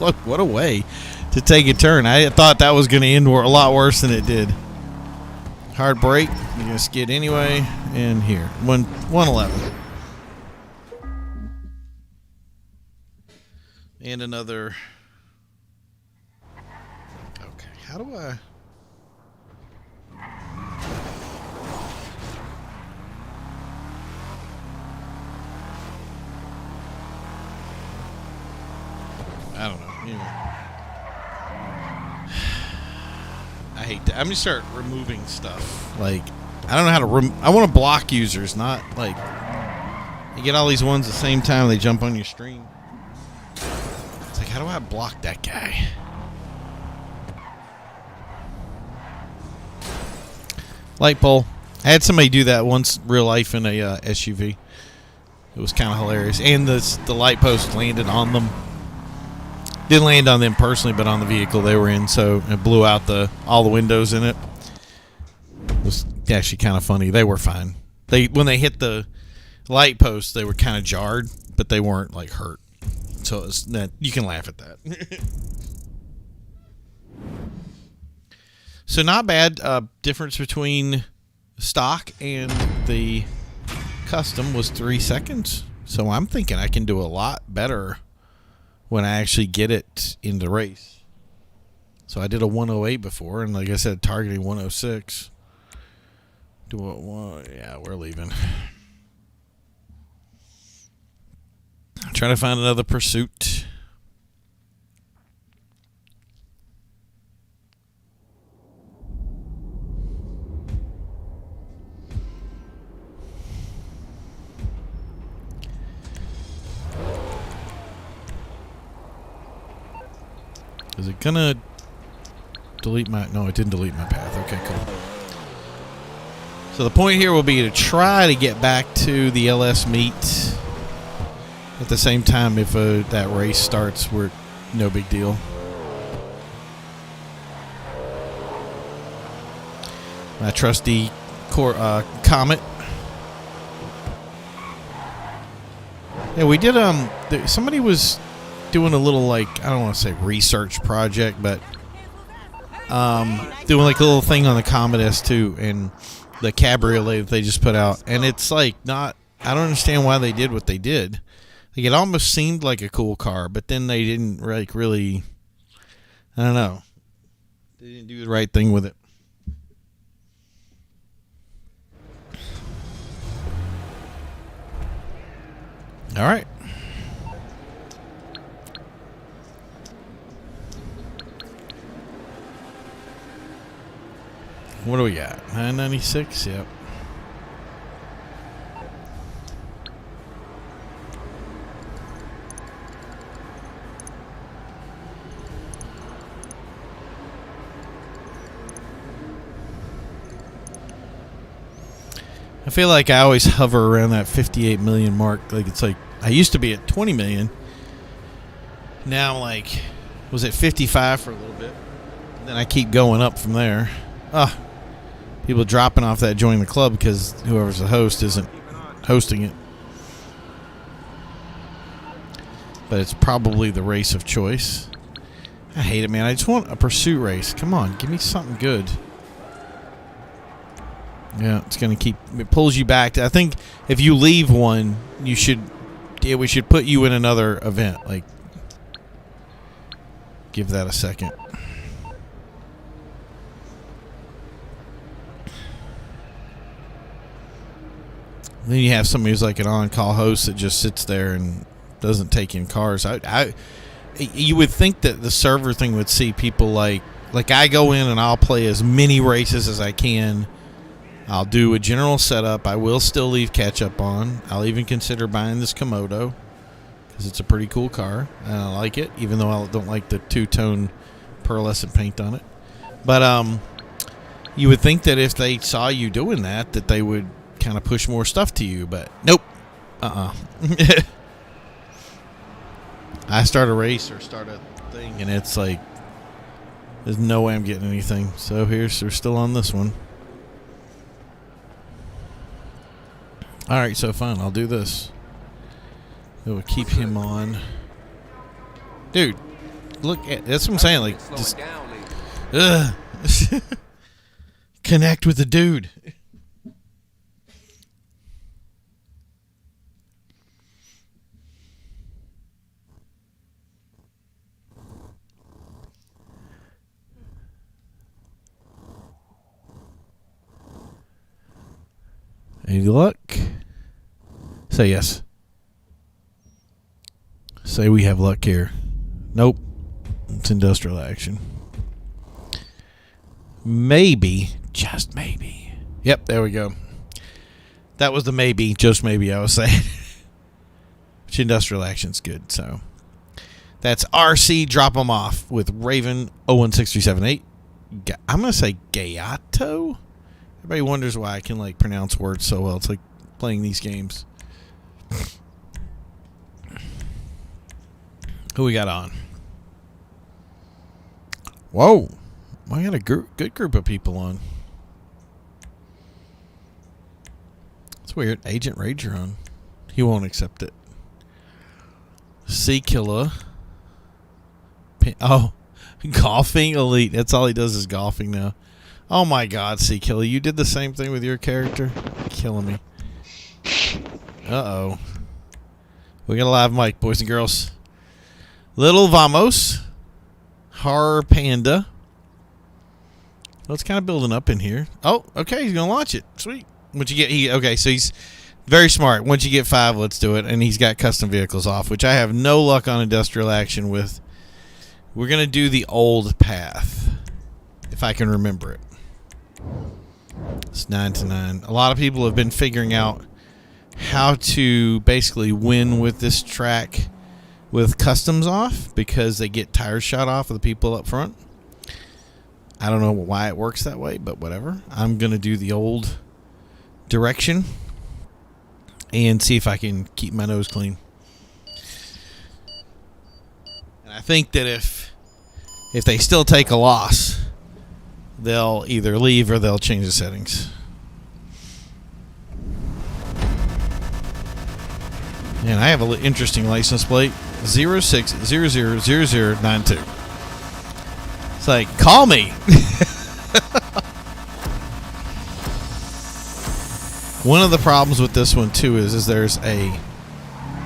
Look, what a way to take a turn. I thought that was going to end a lot worse than it did. Hard brake. You're going to skid anyway. And here, 111. And another. Okay, how do I? I don't know. Anyway. I hate that. I'm gonna start removing stuff. Like, I don't know how to. I want to block users, not like you get all these ones at the same time. They jump on your stream. It's like, how do I block that guy? Light pole. I had somebody do that once, real life, in a SUV. It was kind of hilarious, and the light post landed on them. Didn't land on them personally, but on the vehicle they were in, so it blew out all the windows in it. It was actually kind of funny. They were fine. When they hit the light post, they were kind of jarred, but they weren't like hurt. So you can laugh at that. So not bad. Difference between stock and the custom was 3 seconds. So I'm thinking I can do a lot better when I actually get it in the race. So I did a 108 before, and like I said, targeting 106. Yeah, we're leaving. Trying to find another pursuit. Is it gonna delete my... No, it didn't delete my path. Okay, cool. So the point here will be to try to get back to the LS meet at the same time. If that race starts, we're no big deal. My trusty Comet. Yeah, we did. Somebody was doing a little, like, I don't want to say research project, but doing like a little thing on the Comet S2 and the cabriolet that they just put out, and it's like not. I don't understand why they did what they did. Like, it almost seemed like a cool car, but then they didn't like really. I don't know. They didn't do the right thing with it. All right. What do we got? 996? Yep. I feel like I always hover around that 58 million mark. Like, it's like I used to be at 20 million. Now I'm like, was it 55 for a little bit? And then I keep going up from there. People dropping off that join the club because whoever's the host isn't hosting it. But it's probably the race of choice. I hate it, man. I just want a pursuit race. Come on, give me something good. Yeah, it's going to keep... It pulls you back. I think if you leave one, you should... Yeah, we should put you in another event. Like, give that a second. Then you have somebody who's like an on-call host that just sits there and doesn't take in cars. You would think that the server thing would see people like I go in and I'll play as many races as I can. I'll do a general setup. I will still leave catch-up on. I'll even consider buying this Komodo because it's a pretty cool car, and I like it, even though I don't like the two-tone pearlescent paint on it. But you would think that if they saw you doing that they would kind of push more stuff to you, but nope. I start a race or start a thing, and it's like there's no way I'm getting anything. So we're still on this one. All right, so fine. I'll do this. It will keep him on. Dude, look at that's what I'm saying. Like, just connect with the dude. Any luck? Say yes. Say we have luck here. Nope. It's industrial action. Maybe. Just maybe. Yep, there we go. That was the maybe. Just maybe, I was saying. Which industrial action's good, so. That's RC. Drop them off with Raven 016378. I'm going to say Gayato. Everybody wonders why I can like pronounce words so well. It's like playing these games. Who we got on? Whoa. I got a good group of people on. It's weird. Agent Rager on. He won't accept it. Sea Killer. Oh, golfing elite. That's all he does is golfing now. Oh my God, C. Kelly, you did the same thing with your character? Killing me. Uh-oh. We got a live mic, boys and girls. Little Vamos. Horror Panda. Well, it's kind of building up in here. Oh, okay, he's going to launch it. Sweet. Once you get... Okay, so he's very smart. Once you get 5, let's do it. And he's got custom vehicles off, which I have no luck on industrial action with. We're going to do the old path, if I can remember it. It's 9 to 9. A lot of people have been figuring out how to basically win with this track with customs off because they get tires shot off of the people up front. I don't know why it works that way, but whatever. I'm going to do the old direction and see if I can keep my nose clean. And I think that if they still take a loss, they'll either leave or they'll change the settings. And I have an interesting license plate, 06000092. It's like, call me. One of the problems with this one too is there's an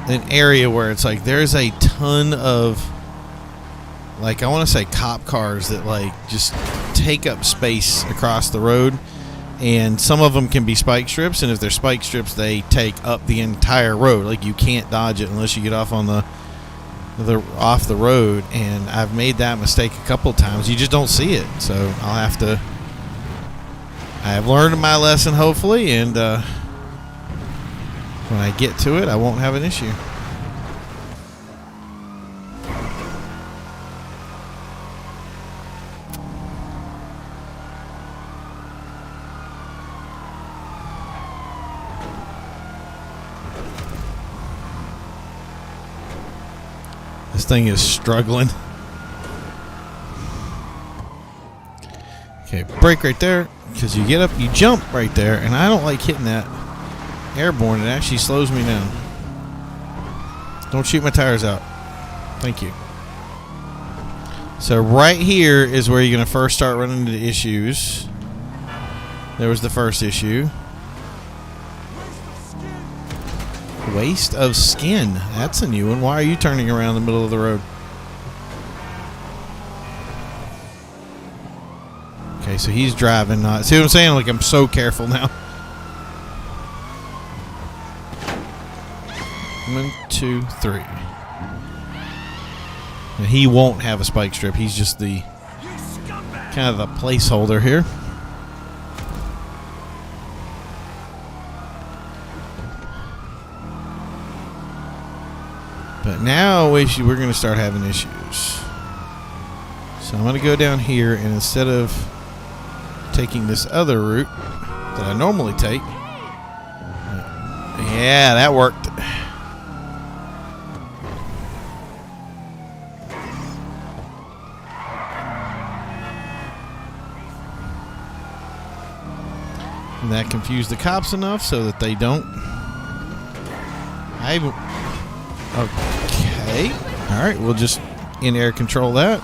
area where it's like there's a ton of, like, I want to say cop cars that like just take up space across the road, and some of them can be spike strips, and if they're spike strips they take up the entire road. Like, you can't dodge it unless you get off on the road, and I've made that mistake a couple of times. You just don't see it, so I have learned my lesson, hopefully, and when I get to it I won't have an issue. This thing is struggling. Okay, brake right there, because you get up, you jump right there, and I don't like hitting that airborne. It actually slows me down. Don't shoot my tires out. Thank you. So right here is where you're going to first start running into issues. There was the first issue. Waste of skin. That's a new one. Why are you turning around in the middle of the road? Okay, so he's driving. See what I'm saying? Like, I'm so careful now. 1, 2, 3. And he won't have a spike strip. He's just the kind of the placeholder here. But now we're going to start having issues. So I'm going to go down here, and instead of taking this other route that I normally take, yeah, that worked. And that confused the cops enough so that they don't. Okay. All right, we'll just in-air control that.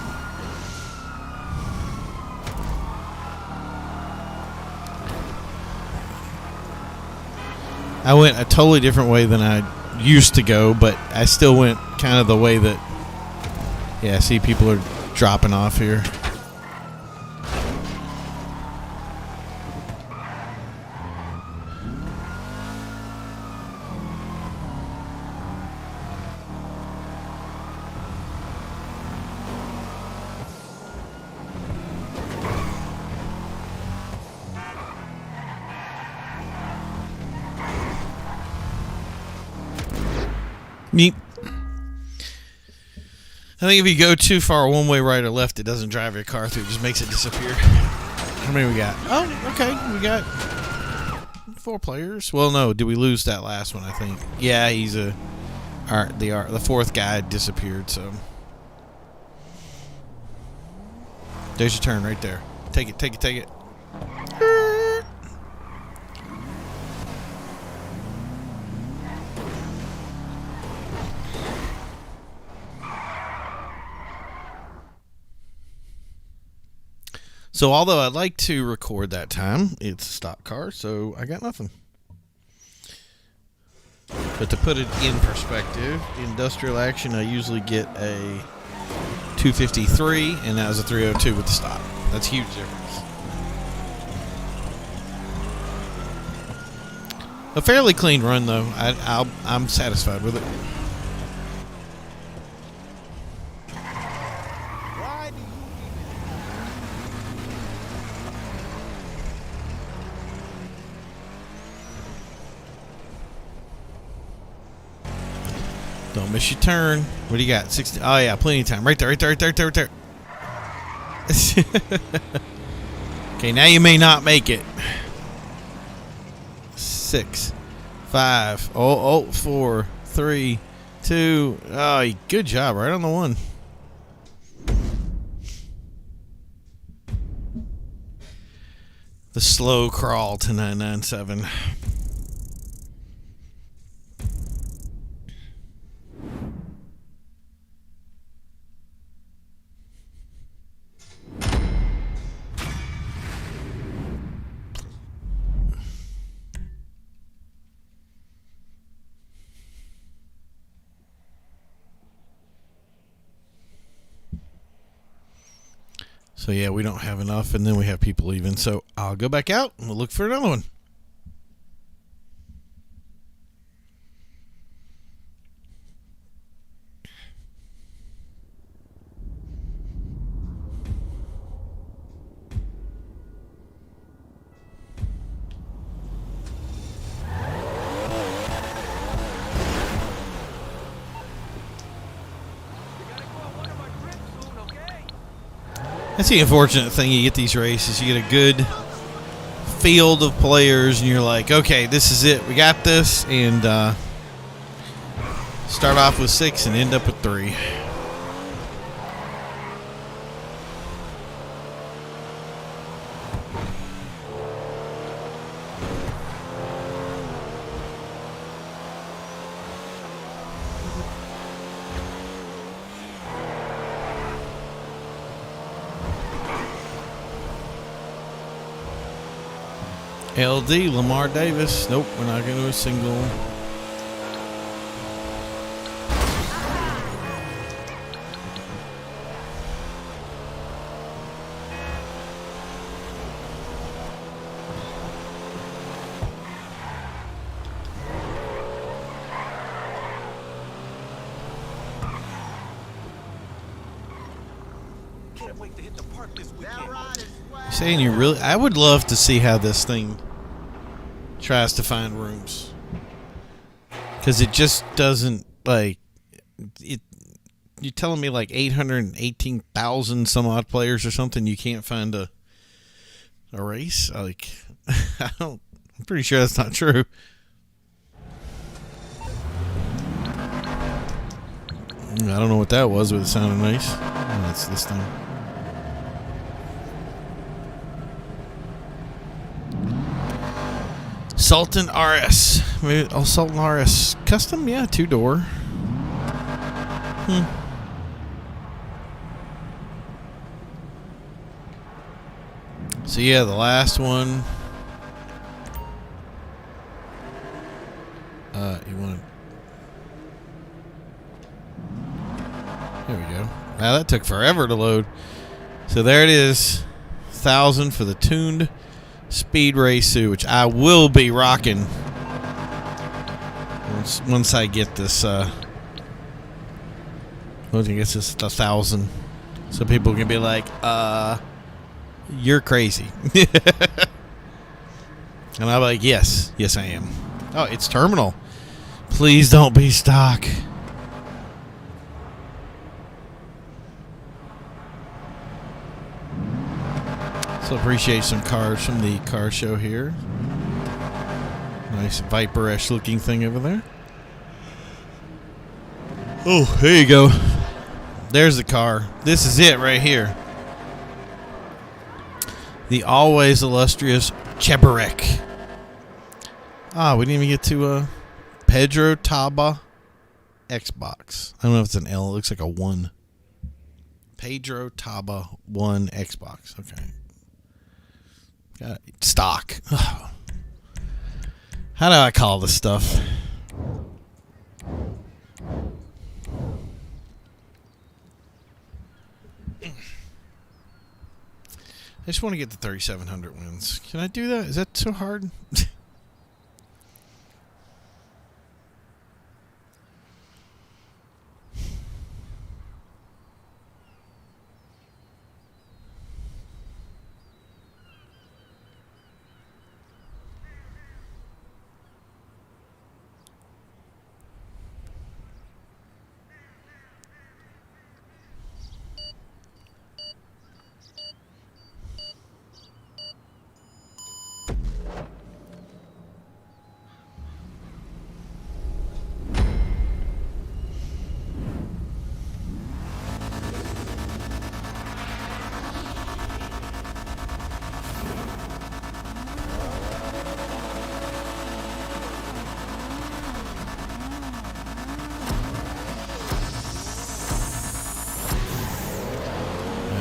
I went a totally different way than I used to go, but I still went kind of the way that, yeah, I see people are dropping off here. Neat. I think if you go too far one way, right or left, it doesn't drive your car through. It just makes it disappear. How many we got? Oh, okay. We got 4 players. Well, no. Did we lose that last one, I think? Yeah, he's the 4th guy disappeared, so. There's your turn right there. Take it, take it, take it. So although I'd like to record that time, it's a stock car, so I got nothing. But to put it in perspective, industrial action, I usually get a 253, and that was a 302 with the stock. That's a huge difference. A fairly clean run, though. I'm satisfied with it. Don't miss your turn. What do you got? 60. Oh, yeah, plenty of time. Right there, right there, right there, right there, right there. Okay, now you may not make it. 6, 5, 4, 3, 2. Oh, good job. Right on the one. The slow crawl to 997. So, yeah, we don't have enough, and then we have people leaving. So, I'll go back out, and we'll look for another one. That's the unfortunate thing. You get these races, you get a good field of players, and you're like, okay, this is it. We got this. And start off with 6 and end up with 3. LD, Lamar Davis. Nope, we're not going to a single. Can't wait to hit the park this weekend. Saying you really, I would love to see how this thing tries to find rooms, because it just doesn't, like, it. You're telling me like 818,000 some odd players or something, you can't find a race? Like, I'm pretty sure that's not true. I don't know what that was, but it sounded nice. Oh, that's this thing. Sultan RS. Maybe, Sultan RS. Custom? Yeah, 2-door. So, yeah, the last one. You want to... There we go. Wow, that took forever to load. So, there it is. 1,000 for the tuned Speed Race suit, which I will be rocking once I get this. Once I get this 1,000, so people can be like, "You're crazy," and I'm like, "Yes, I am." Oh, it's terminal. Please don't be stock. So appreciate some cars from the car show here. Nice Viper-ish looking thing over there. Oh, here you go. There's the car. This is it right here. The always illustrious Cheburek. Ah, we didn't even get to Pedro Taba Xbox. I don't know if it's an L. It looks like a 1. Pedro Taba 1 Xbox. Okay. Stock. How do I call this stuff? I just want to get the 3,700 wins. Can I do that? Is that so hard?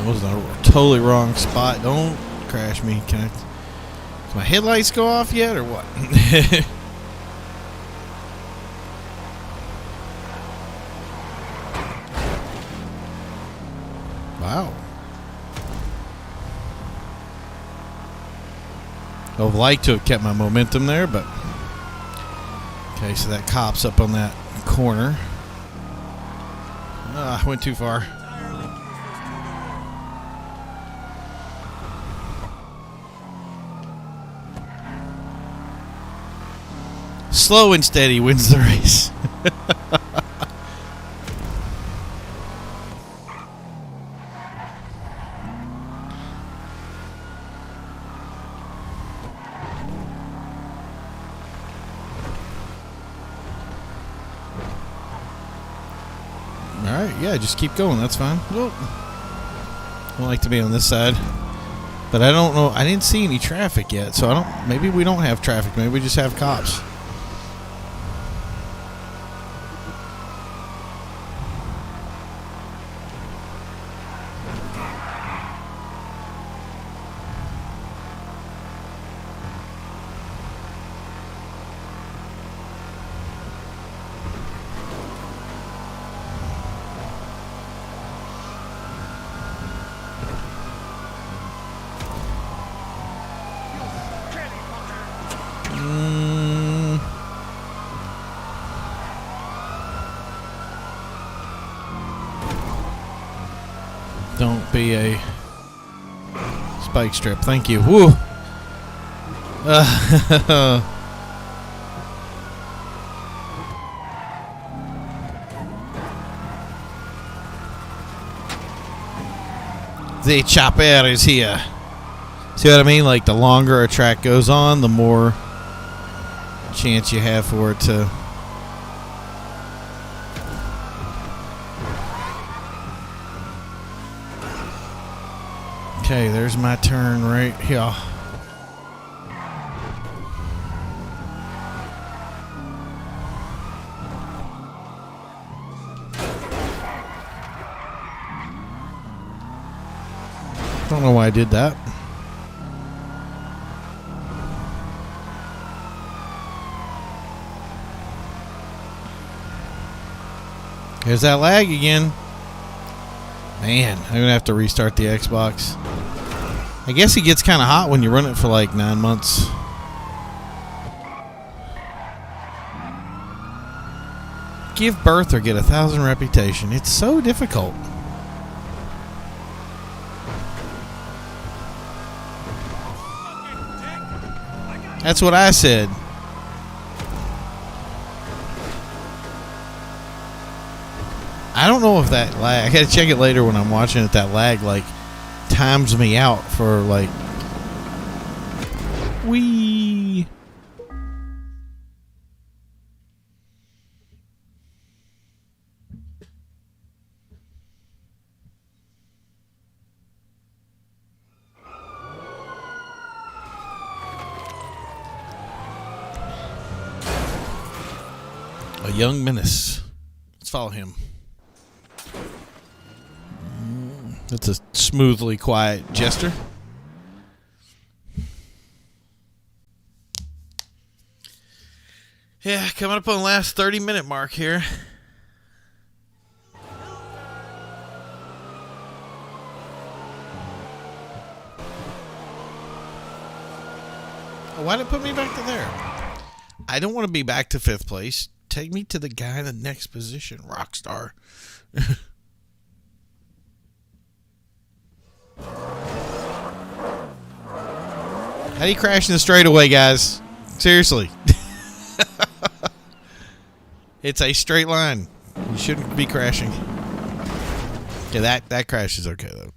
That was a totally wrong spot. Don't crash me. Can my headlights go off yet or what? Wow. I would like to have kept my momentum there, but okay, so that cop's up on that corner. I went too far. Slow and steady wins the race. Alright, yeah, just keep going. That's fine. Well, I don't like to be on this side. But I don't know. I didn't see any traffic yet, so I don't. Maybe we don't have traffic. Maybe we just have cops. Don't be a spike strip. Thank you. Woo. The chopper is here. See what I mean? Like the longer a track goes on, the more chance you have for it to. Okay, there's my turn right here. Don't know why I did that. There's that lag again. Man, I'm gonna have to restart the Xbox. I guess it gets kind of hot when you run it for like 9 months. Give birth or get 1,000 reputation. It's so difficult. That's what I said. I don't know if that lag. I gotta check it later when I'm watching it. That lag like times me out for like. Wee. A young menace. Let's follow him. That's a smoothly quiet jester. Yeah, coming up on the last 30-minute mark here. Why did it put me back to there? I don't want to be back to 5th place. Take me to the guy in the next position, Rockstar. How do you crash in the straightaway, guys? Seriously. It's a straight line. You shouldn't be crashing. Yeah, that crash is okay, though.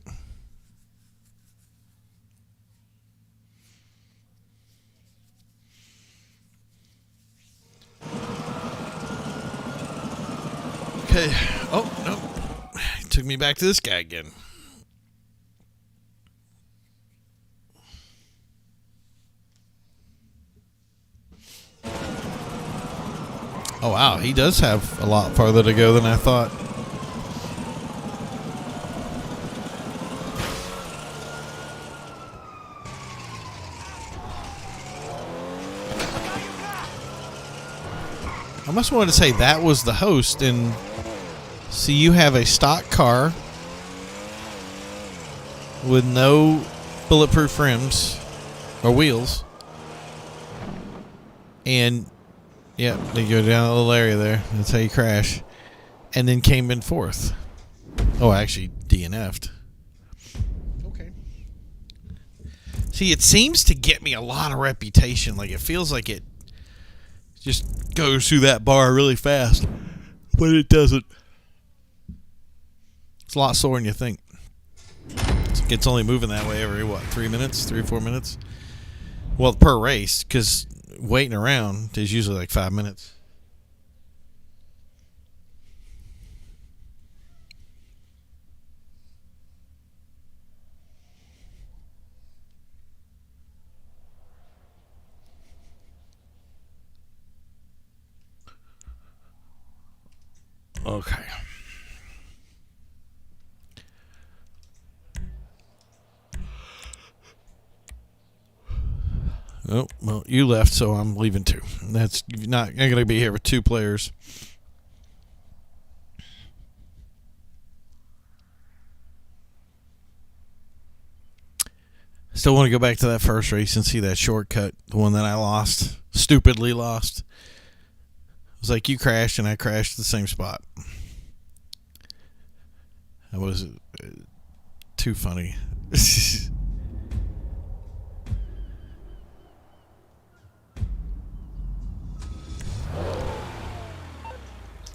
Okay. Oh, no. Took me back to this guy again. Oh, wow. He does have a lot farther to go than I thought. I must want to say that was the host. And see, you have a stock car with no bulletproof rims or wheels. And yeah, they go down a little area there. That's how you crash. And then came in 4th. Oh, actually DNF'd. Okay. See, it seems to get me a lot of reputation. Like, it feels like it just goes through that bar really fast. But it doesn't. It's a lot slower than you think. It's only moving that way every, 3 minutes? 3 or 4 minutes? Well, per race, because waiting around is usually like 5 minutes. Okay. Oh, well, you left, so I'm leaving too. That's not going to be here with 2 players. Still want to go back to that first race and see that shortcut, the one that I lost, stupidly lost. It was like you crashed and I crashed at the same spot. That was too funny.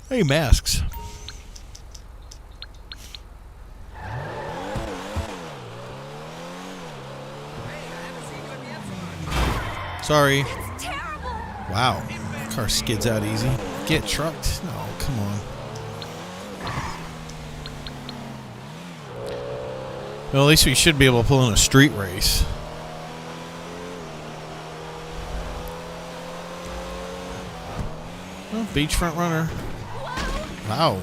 Hey, masks. Sorry. It's terrible. Wow. Car skids out easy. Get trucked? No, come on. Well, at least we should be able to pull in a street race. Oh, beachfront runner. Wow.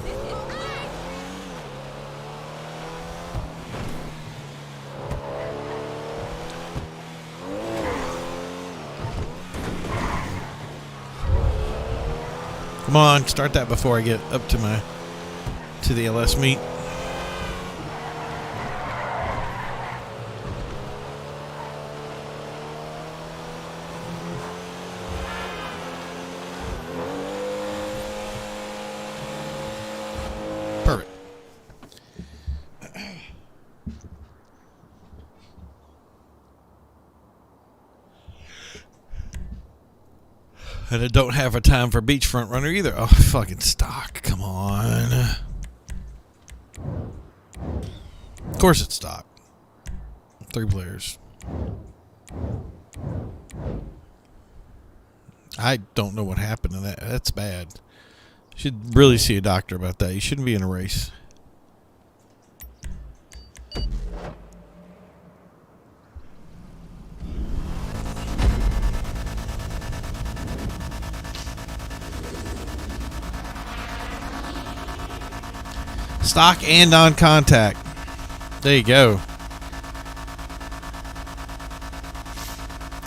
Come on, start that before I get up to the LS meet. Perfect. And I don't have a time for beachfront runner either. Oh, fucking stock. Come on. Of course it's stock. 3 players. I don't know what happened to that. That's bad. Should really see a doctor about that. You shouldn't be in a race. Stock and on contact. There you go.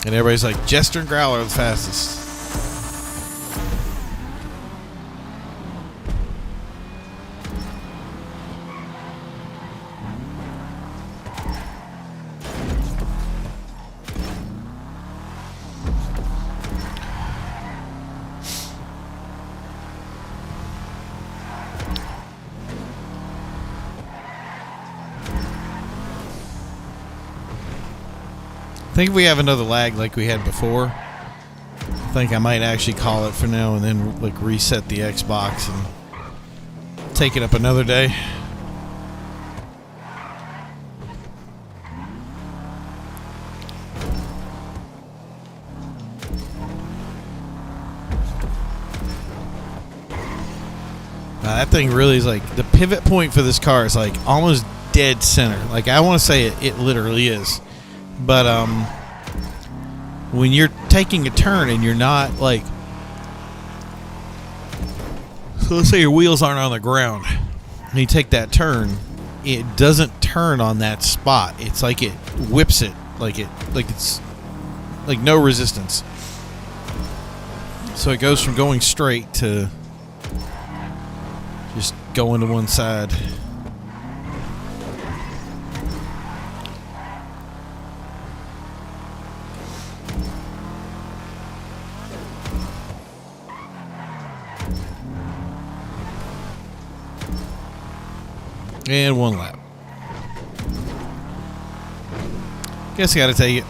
And everybody's like, Jester and Growler are the fastest. I think if we have another lag like we had before, I think I might actually call it for now and then like reset the Xbox and take it up another day. That thing really is like the pivot point for this car is like almost dead center. Like I want to say it literally is, but when you're taking a turn and you're not like, so let's say your wheels aren't on the ground and you take that turn, it doesn't turn on that spot. It's like it whips it, like it's like no resistance. So it goes from going straight to just going to one side. And one lap. Guess I gotta take it.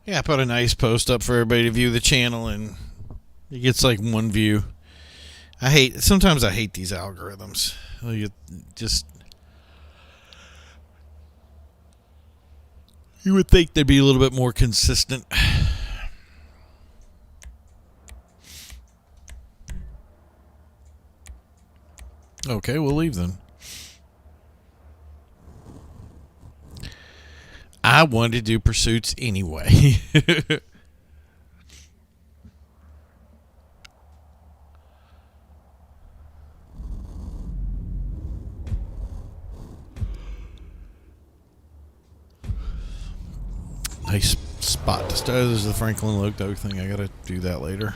Yeah, I put a nice post up for everybody to view the channel, and it gets like one view. Sometimes I hate these algorithms. You would think they'd be a little bit more consistent. Okay, we'll leave then. I wanted to do pursuits anyway. Nice spot to start. This is the Franklin Loke thing. I gotta do that later.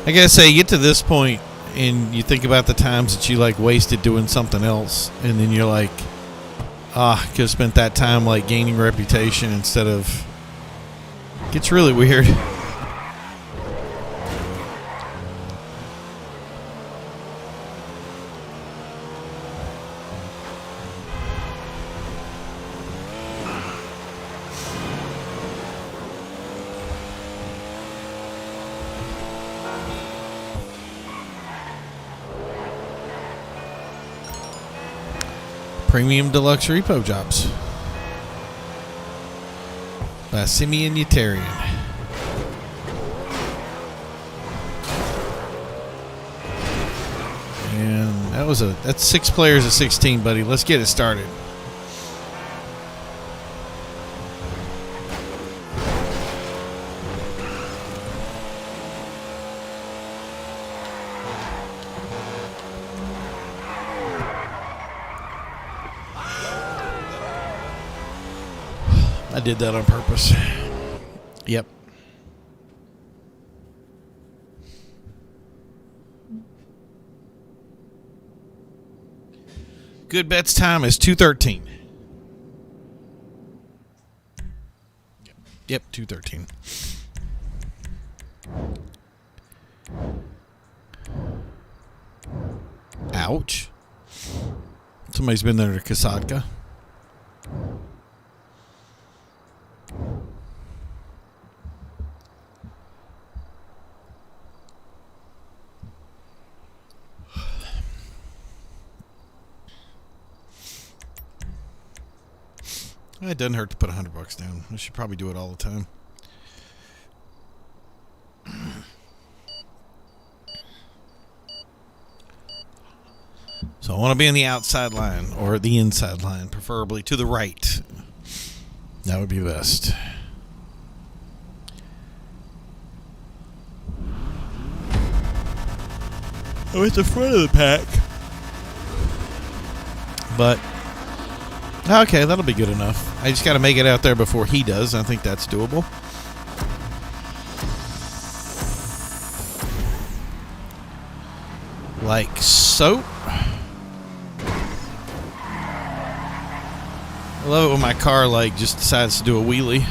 I gotta say, you get to this point and you think about the times that you like wasted doing something else, and then you're like, could have spent that time like gaining reputation instead of. It gets really weird. Premium Deluxe Repo Jobs by Simeon Utarian. And that's 6 players of 16, buddy. Let's get it started. I did that on purpose. Yep. Good bets time is 213. Yep, 213. Ouch. Somebody's been there to Kasatka. It doesn't hurt to put $100 down. I should probably do it all the time. So I want to be in the outside line or the inside line, preferably to the right. That would be best. I'm at the front of the pack. But, okay, that'll be good enough. I just got to make it out there before he does. I think that's doable. Like so. I love it when my car like just decides to do a wheelie.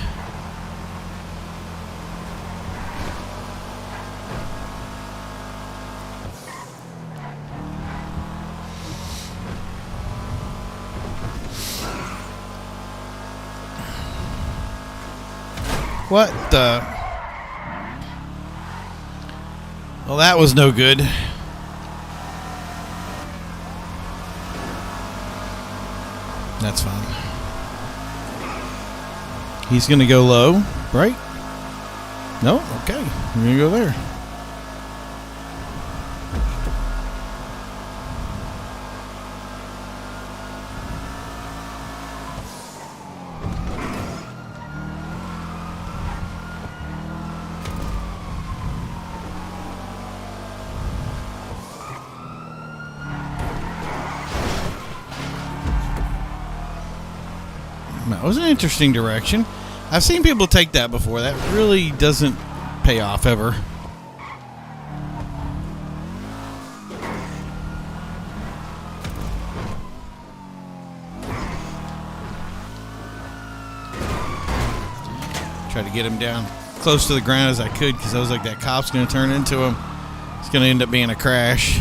What the? Well, that was no good. That's fine. He's going to go low, right? No? Okay. We're going to go there. That was an interesting direction. I've seen people take that before. That really doesn't pay off ever. Try to get him down close to the ground as I could because I was like, that cop's going to turn into him. It's going to end up being a crash.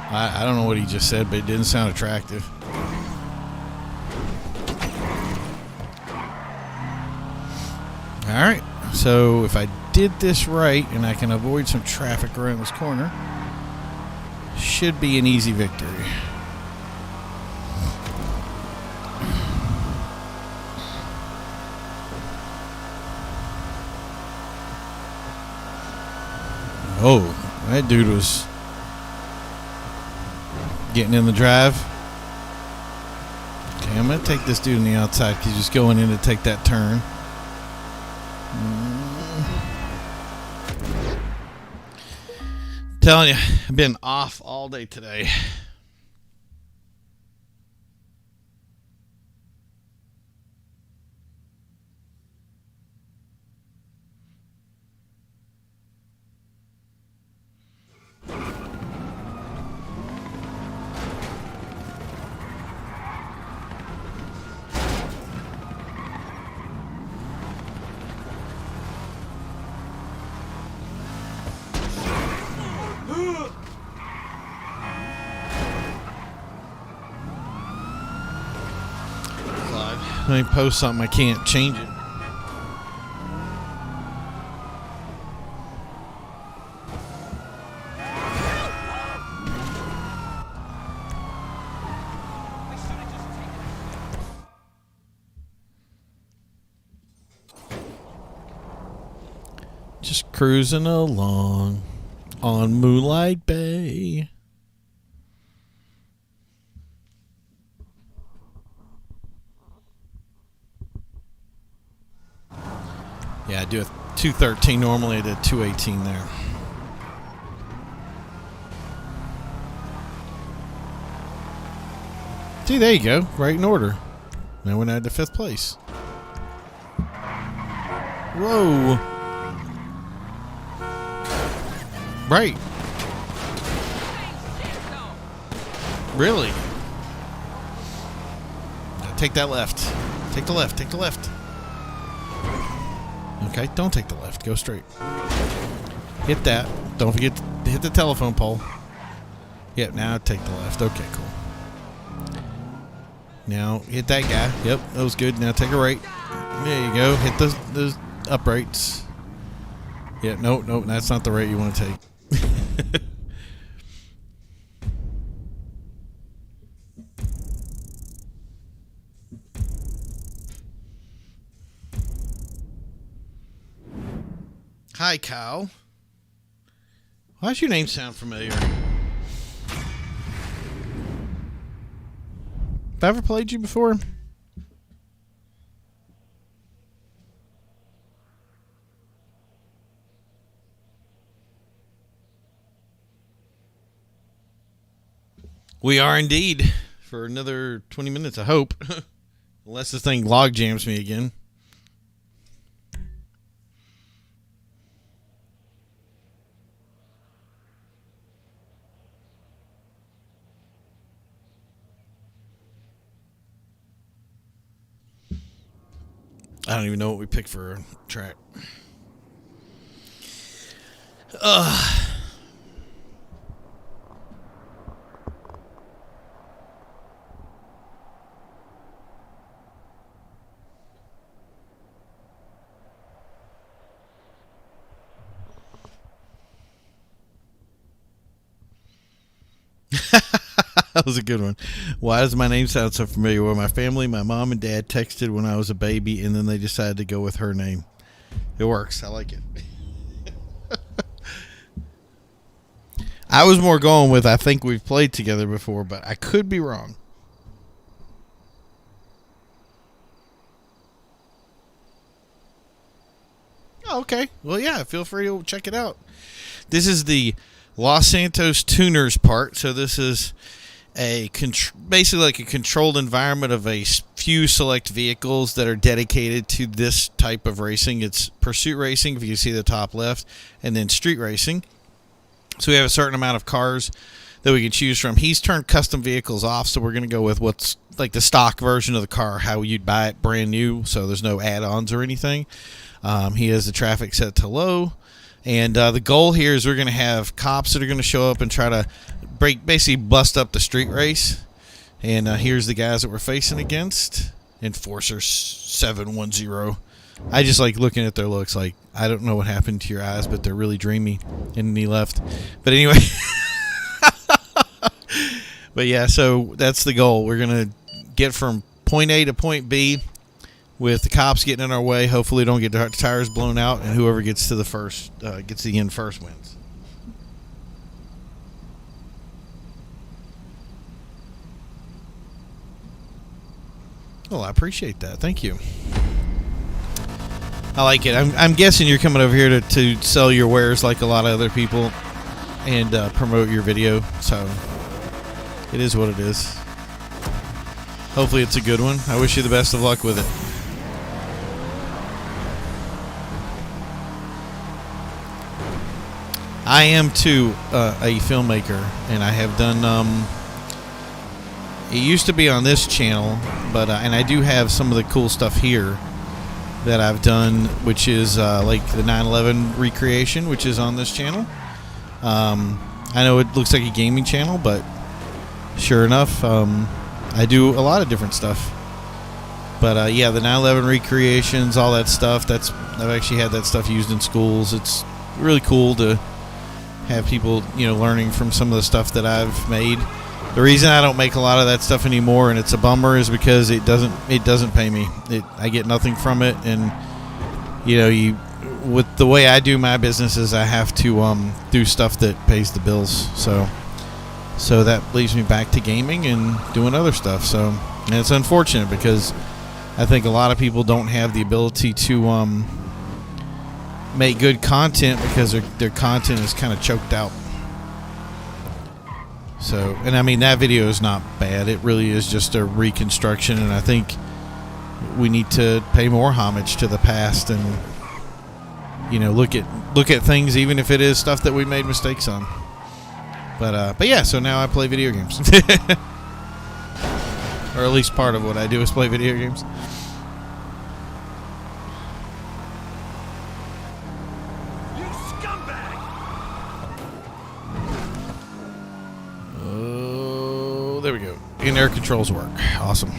I don't know what he just said, but it didn't sound attractive. All right. So if I did this right and I can avoid some traffic around this corner, should be an easy victory. Oh, that dude was getting in the drive. Okay, I'm going to take this dude on the outside because he's just going in to take that turn. Telling you, I've been off all day today. Let me post something. I can't change it. Just cruising along on Moonlight Bay. Yeah, I do a 213 normally. I did 218 there. See, there you go. Right in order. Now we're at the 5th place. Whoa. Right. Really? Now take that left. Take the left. Take the left. Okay, don't take the left. Go straight. Hit that. Don't forget to hit the telephone pole. Yep, now take the left. Okay, cool. Now hit that guy. Yep, that was good. Now take a right. There you go. Hit the uprights. Yeah, no, that's not the right you want to take. Hi, Kyle. Why does your name sound familiar? Have I ever played you before? We are indeed. For another 20 minutes, I hope. Unless this thing log jams me again. I don't even know what we picked for a track. That was a good one. Why does my name sound so familiar? Well, my family, my mom and dad texted when I was a baby, and then they decided to go with her name. It works. I like it. I was more going with I think we've played together before, but I could be wrong. Oh, okay. Well, yeah, feel free to check it out. This is the Los Santos Tuners part, so this is basically like a controlled environment of a few select vehicles that are dedicated to this type of racing. It's pursuit racing, if you see the top left, and then street racing. So we have a certain amount of cars that we can choose from. He's turned custom vehicles off, so we're going to go with what's like the stock version of the car, how you'd buy it brand new, so there's no add-ons or anything. He has the traffic set to low. And the goal here is we're going to have cops that are going to show up and try to basically bust up the street race. And here's the guys that we're facing against. Enforcer 710. I just like looking at their looks. Like, I don't know what happened to your eyes, but they're really dreamy. And he left. But anyway. But yeah, so that's the goal. We're going to get from point A to point B with the cops getting in our way. Hopefully don't get the tires blown out, and whoever gets to the first gets the end first wins. Well, I appreciate that. Thank you. I like it. I'm guessing you're coming over here to sell your wares like a lot of other people and promote your video. So it is what it is. Hopefully it's a good one. I wish you the best of luck with it. I am too a filmmaker, and I have done. It used to be on this channel, but and I do have some of the cool stuff here that I've done, which is like the 9/11 recreation, which is on this channel. I know it looks like a gaming channel, but sure enough, I do a lot of different stuff. But yeah, the 9/11 recreations, all that stuff. I've actually had that stuff used in schools. It's really cool to have people, learning from some of the stuff that I've made. The reason I don't make a lot of that stuff anymore, and it's a bummer, is because it doesn't pay me. I get nothing from it, and with the way I do my businesses, I have to do stuff that pays the bills. So that leaves me back to gaming and doing other stuff. And it's unfortunate because I think a lot of people don't have the ability to make good content because their content is kind of choked out. So, and I mean, that video is not bad. It really is just a reconstruction, and I think we need to pay more homage to the past and look at things, even if it is stuff that we made mistakes on. But yeah, so now I play video games. Or at least part of what I do is play video games. You scumbag! Oh, there we go. In-air controls work. Awesome.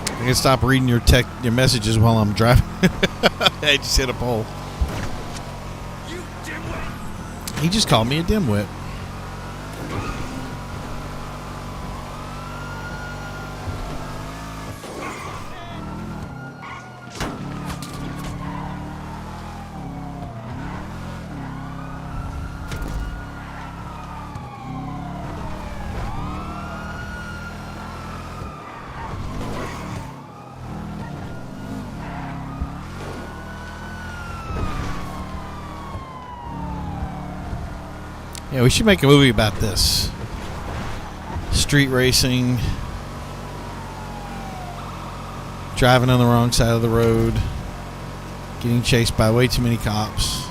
I can stop reading your messages while I'm driving. I just hit a pole. You dimwit! He just called me a dimwit. Yeah, we should make a movie about this. Street racing. Driving on the wrong side of the road. Getting chased by way too many cops.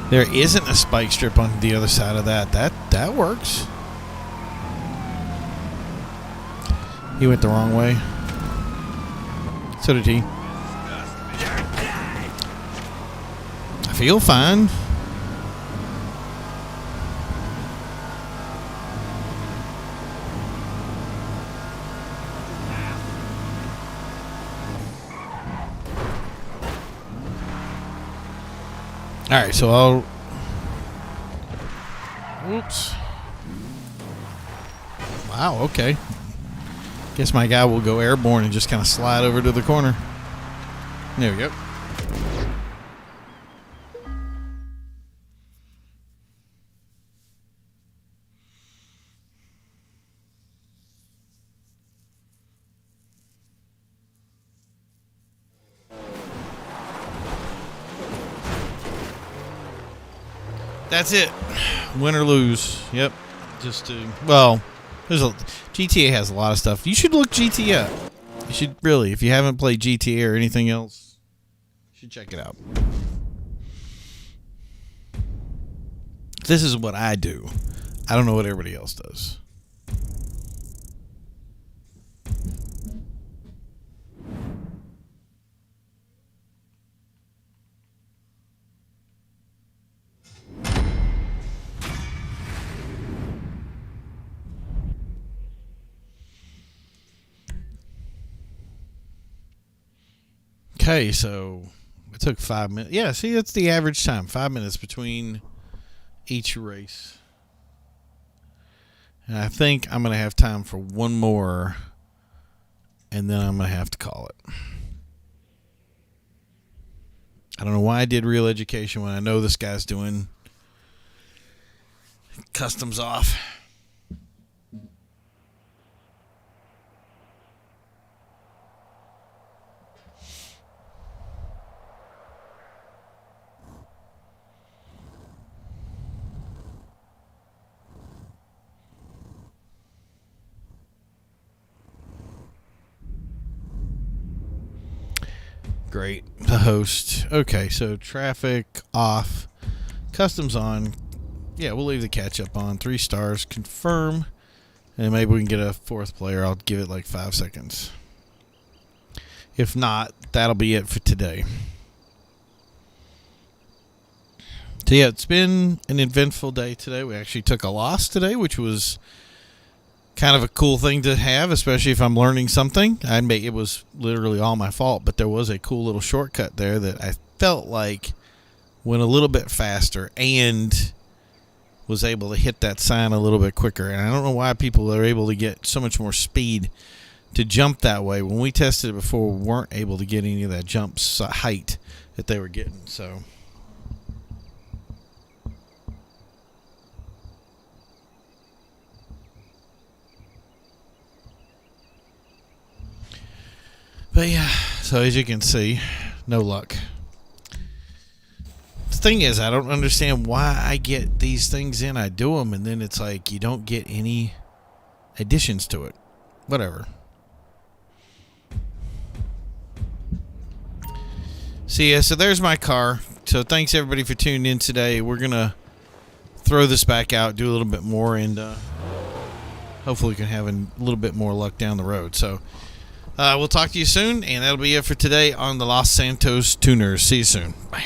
There isn't a spike strip on the other side of that. That works. He went the wrong way. So did he. I feel fine. All right, so I'll. Oops. Wow, okay. Guess my guy will go airborne and just kind of slide over to the corner. There we go. That's it. Win or lose. Yep. Just to, well, GTA has a lot of stuff. You should look GTA up. You should really, if you haven't played GTA or anything else, you should check it out. This is what I do. I don't know what everybody else does. Okay, so it took 5 minutes. Yeah, see, that's the average time. 5 minutes between each race. And I think I'm going to have time for one more, and then I'm going to have to call it. I don't know why I did real education when I know this guy's doing customs off. Great. The host. Okay, so traffic off. Customs on. Yeah, we'll leave the catch up on. 3 stars. Confirm. And maybe we can get a 4th player. I'll give it like 5 seconds. If not, that'll be it for today. So yeah, it's been an eventful day today. We actually took a loss today, which was kind of a cool thing to have, especially if I'm learning something. I admit it was literally all my fault, but there was a cool little shortcut there that I felt like went a little bit faster and was able to hit that sign a little bit quicker. And I don't know why people are able to get so much more speed to jump that way. When we tested it before, we weren't able to get any of that jump height that they were getting. So but yeah, so as you can see, no luck. The thing is, I don't understand why I get these things in. I do them, and then it's like you don't get any additions to it. Whatever. So yeah, so there's my car. So thanks everybody for tuning in today. We're going to throw this back out, do a little bit more, and hopefully we can have a little bit more luck down the road. So we'll talk to you soon, and that'll be it for today on the Los Santos Tuners. See you soon. Bye.